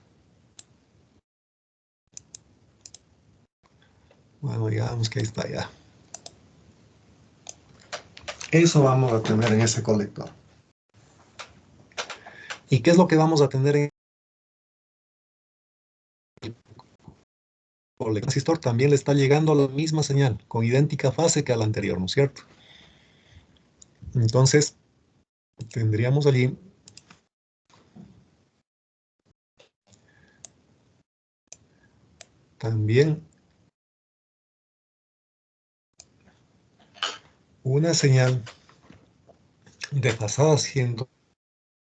Bueno, digamos que ahí está ya. Eso vamos a tener en ese colector. ¿Y qué es lo que vamos a tener en el colector? El transistor también le está llegando la misma señal, con idéntica fase que a la anterior, ¿no es cierto? Entonces, tendríamos allí también una señal desfasada 180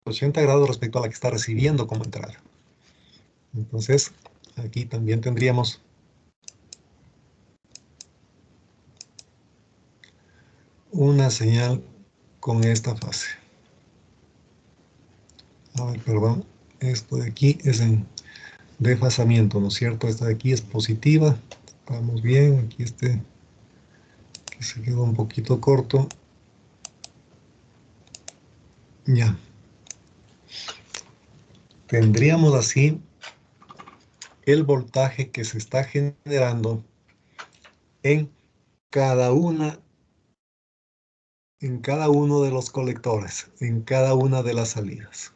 80 grados respecto a la que está recibiendo como entrada. Entonces, aquí también tendríamos una señal con esta fase. A ver, perdón, esto de aquí es en desfasamiento, ¿no es cierto? Esta de aquí es positiva, vamos bien, aquí este que se quedó un poquito corto. Ya. Tendríamos así el voltaje que se está generando en cada uno de los colectores, en cada una de las salidas.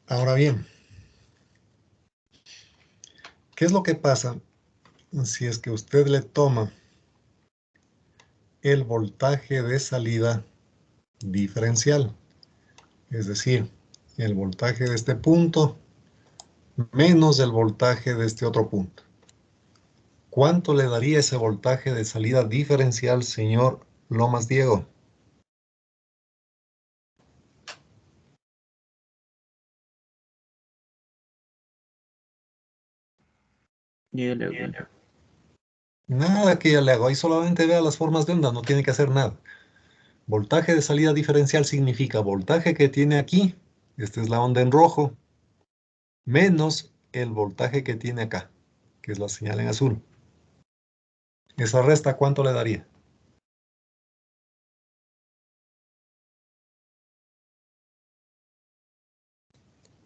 Ahora bien, ¿qué es lo que pasa si es que usted le toma el voltaje de salida diferencial? Es decir, el voltaje de este punto menos el voltaje de este otro punto. ¿Cuánto le daría ese voltaje de salida diferencial, señor Lomas Diego? Yo le hago. Nada que ya le hago, ahí solamente vea las formas de onda, no tiene que hacer nada. Voltaje de salida diferencial significa voltaje que tiene aquí, esta es la onda en rojo, menos el voltaje que tiene acá, que es la señal en azul. Esa resta, ¿cuánto le daría?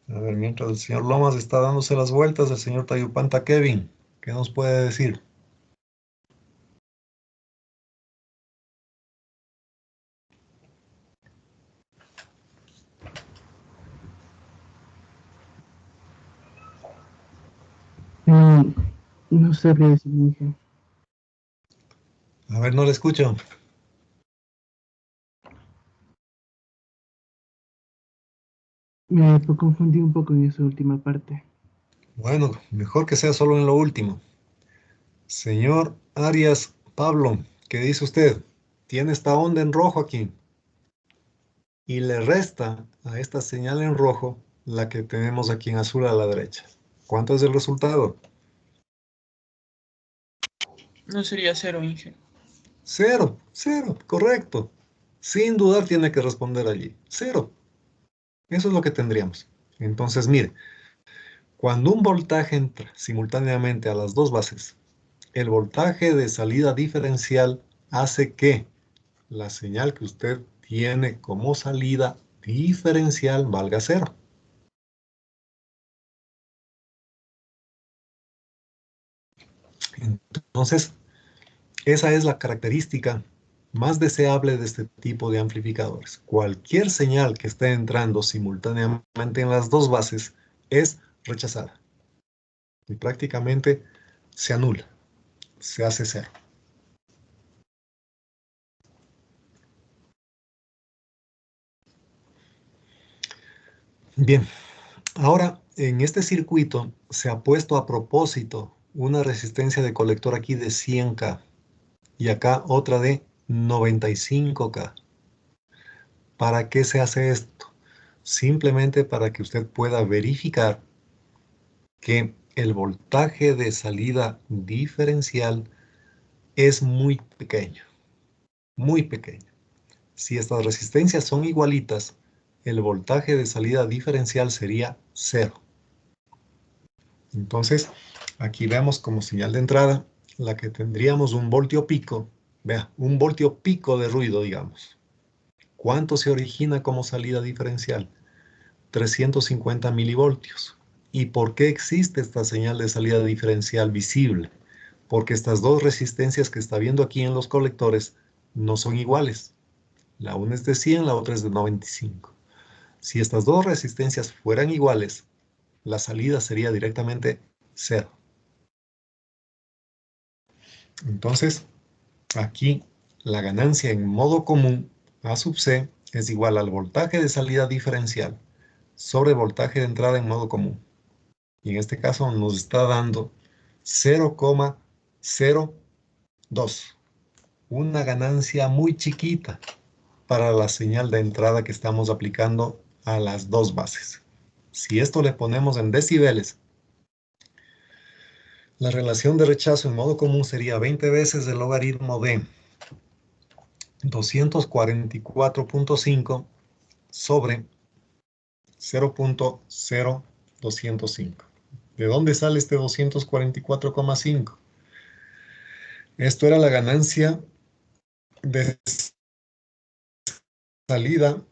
A ver, mientras el señor Lomas está dándose las vueltas, el señor Tayupanta Kevin, ¿qué nos puede decir? No sabría decir, Inge. A ver, no le escucho. Me confundí un poco en esa última parte. Bueno, mejor que sea solo en lo último. Señor Arias Pablo, ¿qué dice usted? Tiene esta onda en rojo aquí. Y le resta a esta señal en rojo la que tenemos aquí en azul a la derecha. ¿Cuánto es el resultado? No sería cero, Inge. Cero, cero, correcto. Sin dudar tiene que responder allí. Cero. Eso es lo que tendríamos. Entonces, mire, cuando un voltaje entra simultáneamente a las dos bases, el voltaje de salida diferencial hace que la señal que usted tiene como salida diferencial valga cero. Entonces, esa es la característica más deseable de este tipo de amplificadores. Cualquier señal que esté entrando simultáneamente en las dos bases es rechazada y prácticamente se anula, se hace cero. Bien, ahora en este circuito se ha puesto a propósito una resistencia de colector aquí de 100K y acá otra de 95K. ¿Para qué se hace esto? Simplemente para que usted pueda verificar que el voltaje de salida diferencial es muy pequeño, muy pequeño. Si estas resistencias son igualitas, el voltaje de salida diferencial sería cero. Entonces, aquí vemos como señal de entrada la que tendríamos un voltio pico, vea, un voltio pico de ruido, digamos. ¿Cuánto se origina como salida diferencial? 350 milivoltios. ¿Y por qué existe esta señal de salida diferencial visible? Porque estas dos resistencias que está viendo aquí en los colectores no son iguales. La una es de 100, la otra es de 95. Si estas dos resistencias fueran iguales, la salida sería directamente cero. Entonces, aquí la ganancia en modo común A sub C es igual al voltaje de salida diferencial sobre voltaje de entrada en modo común. Y en este caso nos está dando 0,02. Una ganancia muy chiquita. para la señal de entrada que estamos aplicando a las dos bases. Si esto le ponemos en decibeles, la relación de rechazo en modo común sería 20 veces el logaritmo de 244.5 sobre 0.0205. ¿De dónde sale este 244,5? Esto era la ganancia de salida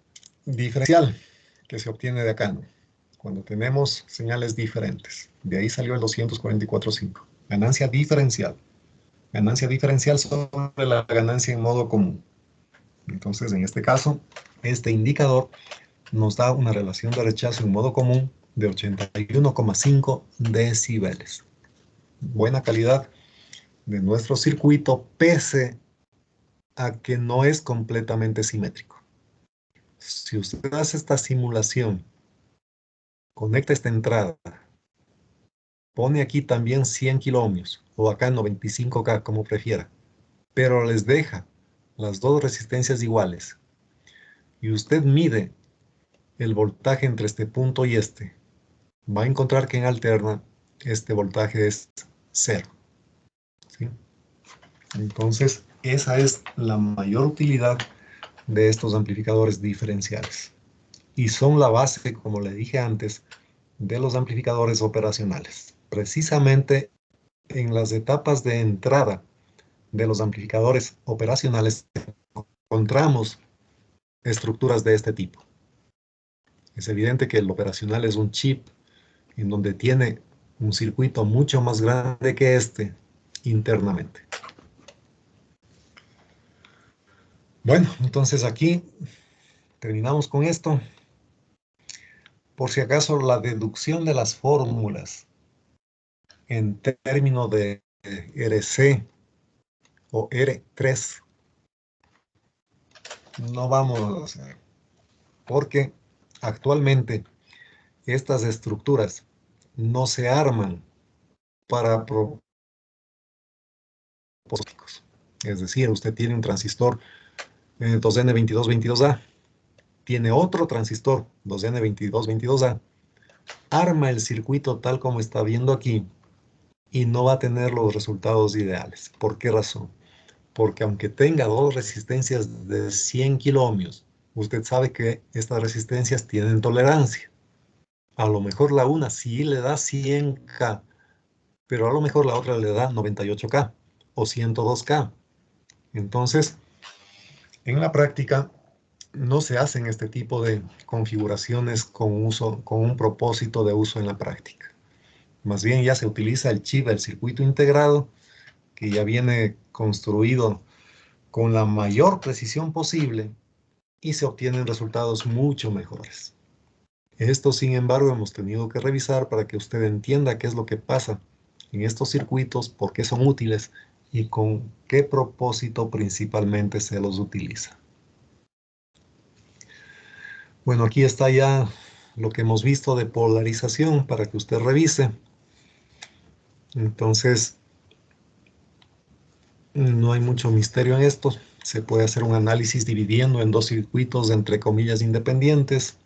diferencial que se obtiene de acá, ¿no? Cuando tenemos señales diferentes. De ahí salió el 244,5. Ganancia diferencial. Ganancia diferencial sobre la ganancia en modo común. Entonces, en este caso, este indicador nos da una relación de rechazo en modo común de 81,5 decibeles. Buena calidad de nuestro circuito, pese a que no es completamente simétrico. Si usted hace esta simulación, conecta esta entrada, pone aquí también 100 kiloohmios, o acá 95K, como prefiera, pero les deja las dos resistencias iguales, y usted mide el voltaje entre este punto y este, va a encontrar que en alterna este voltaje es 0. ¿Sí? Entonces, esa es la mayor utilidad de estos amplificadores diferenciales. Y son la base, como le dije antes, de los amplificadores operacionales. Precisamente en las etapas de entrada de los amplificadores operacionales encontramos estructuras de este tipo. Es evidente que el operacional es un chip en donde tiene un circuito mucho más grande que este internamente. Bueno, entonces aquí terminamos con esto. Por si acaso, la deducción de las fórmulas en términos de RC o R3 no vamos a hacer, porque actualmente estas estructuras no se arman para propósitos. Es decir, usted tiene un transistor 2N2222A, tiene otro transistor 2N2222A, arma el circuito tal como está viendo aquí y no va a tener los resultados ideales. ¿Por qué razón? Porque aunque tenga dos resistencias de 100 kiloohmios, usted sabe que estas resistencias tienen tolerancia. A lo mejor la una sí le da 100K, pero a lo mejor la otra le da 98K o 102K. Entonces, en la práctica, no se hacen este tipo de configuraciones con un propósito de uso en la práctica. Más bien ya se utiliza el chip, el circuito integrado, que ya viene construido con la mayor precisión posible y se obtienen resultados mucho mejores. Esto, sin embargo, hemos tenido que revisar para que usted entienda qué es lo que pasa en estos circuitos, por qué son útiles y con qué propósito principalmente se los utiliza. Bueno, aquí está ya lo que hemos visto de polarización para que usted revise. Entonces, no hay mucho misterio en esto. Se puede hacer un análisis dividiendo en dos circuitos, entre comillas, independientes.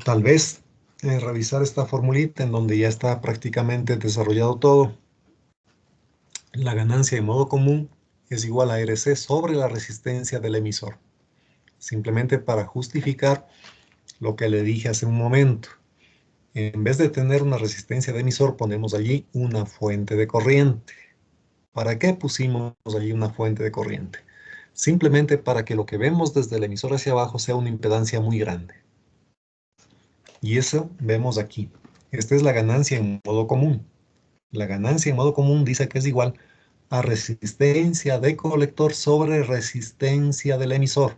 Tal vez revisar esta formulita en donde ya está prácticamente desarrollado todo. La ganancia en modo común es igual a RC sobre la resistencia del emisor. Simplemente para justificar lo que le dije hace un momento. En vez de tener una resistencia de emisor, ponemos allí una fuente de corriente. ¿Para qué pusimos allí una fuente de corriente? Simplemente para que lo que vemos desde el emisor hacia abajo sea una impedancia muy grande. Y eso vemos aquí. Esta es la ganancia en modo común. La ganancia en modo común dice que es igual a resistencia de colector sobre resistencia del emisor.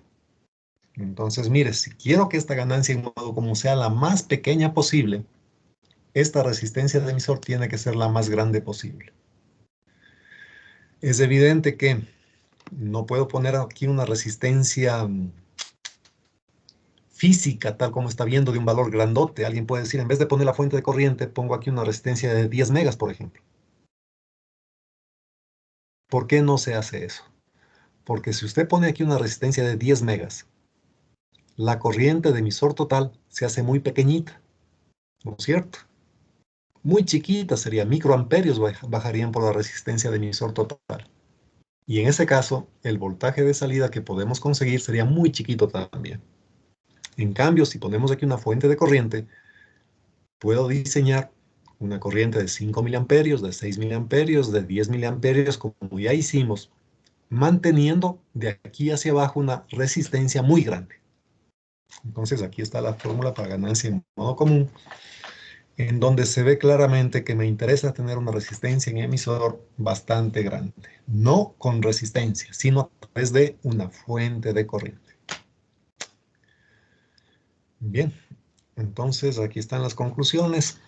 Entonces, mire, si quiero que esta ganancia en modo común sea la más pequeña posible, esta resistencia del emisor tiene que ser la más grande posible. Es evidente que no puedo poner aquí una resistencia física, tal como está viendo, de un valor grandote. Alguien puede decir, en vez de poner la fuente de corriente, pongo aquí una resistencia de 10 megas, por ejemplo. ¿Por qué no se hace eso? Porque si usted pone aquí una resistencia de 10 megas, la corriente de emisor total se hace muy pequeñita, ¿no es cierto? Muy chiquita sería, microamperios bajarían por la resistencia de emisor total. Y en ese caso, el voltaje de salida que podemos conseguir sería muy chiquito también. En cambio, si ponemos aquí una fuente de corriente, puedo diseñar una corriente de 5 miliamperios, de 6 miliamperios, de 10 miliamperios, como ya hicimos, manteniendo de aquí hacia abajo una resistencia muy grande. Entonces aquí está la fórmula para ganancia en modo común, en donde se ve claramente que me interesa tener una resistencia en emisor bastante grande. No con resistencia, sino a través de una fuente de corriente. Bien, entonces aquí están las conclusiones.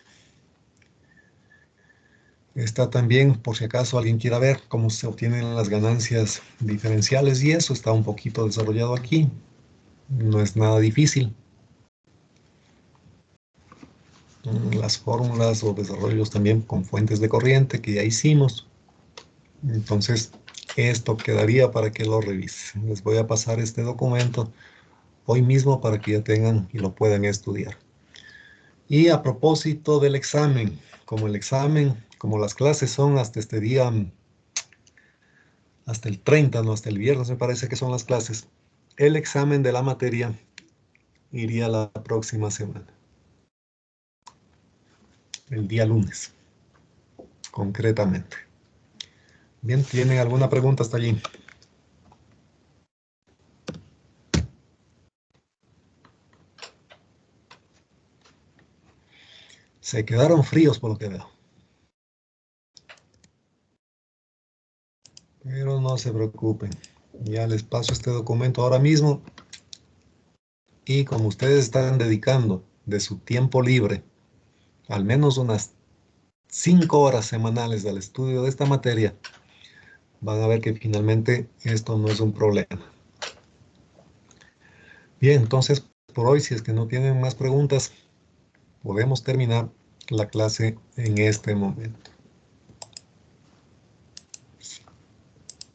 Está también, por si acaso alguien quiera ver cómo se obtienen las ganancias diferenciales y eso está un poquito desarrollado aquí. No es nada difícil. Las fórmulas o desarrollos también con fuentes de corriente que ya hicimos. Entonces, esto quedaría para que lo revisen. Les voy a pasar este documento hoy mismo para que ya tengan y lo puedan estudiar. Y a propósito del examen, como las clases son hasta este día, hasta el 30, no, hasta el viernes me parece que son las clases, el examen de la materia iría la próxima semana. El día lunes, concretamente. Bien, ¿tienen alguna pregunta hasta allí? Se quedaron fríos por lo que veo. Pero no se preocupen. Ya les paso este documento ahora mismo. Y como ustedes están dedicando de su tiempo libre, al menos unas 5 horas semanales al estudio de esta materia, van a ver que finalmente esto no es un problema. Bien, entonces por hoy, si es que no tienen más preguntas, podemos terminar la clase en este momento.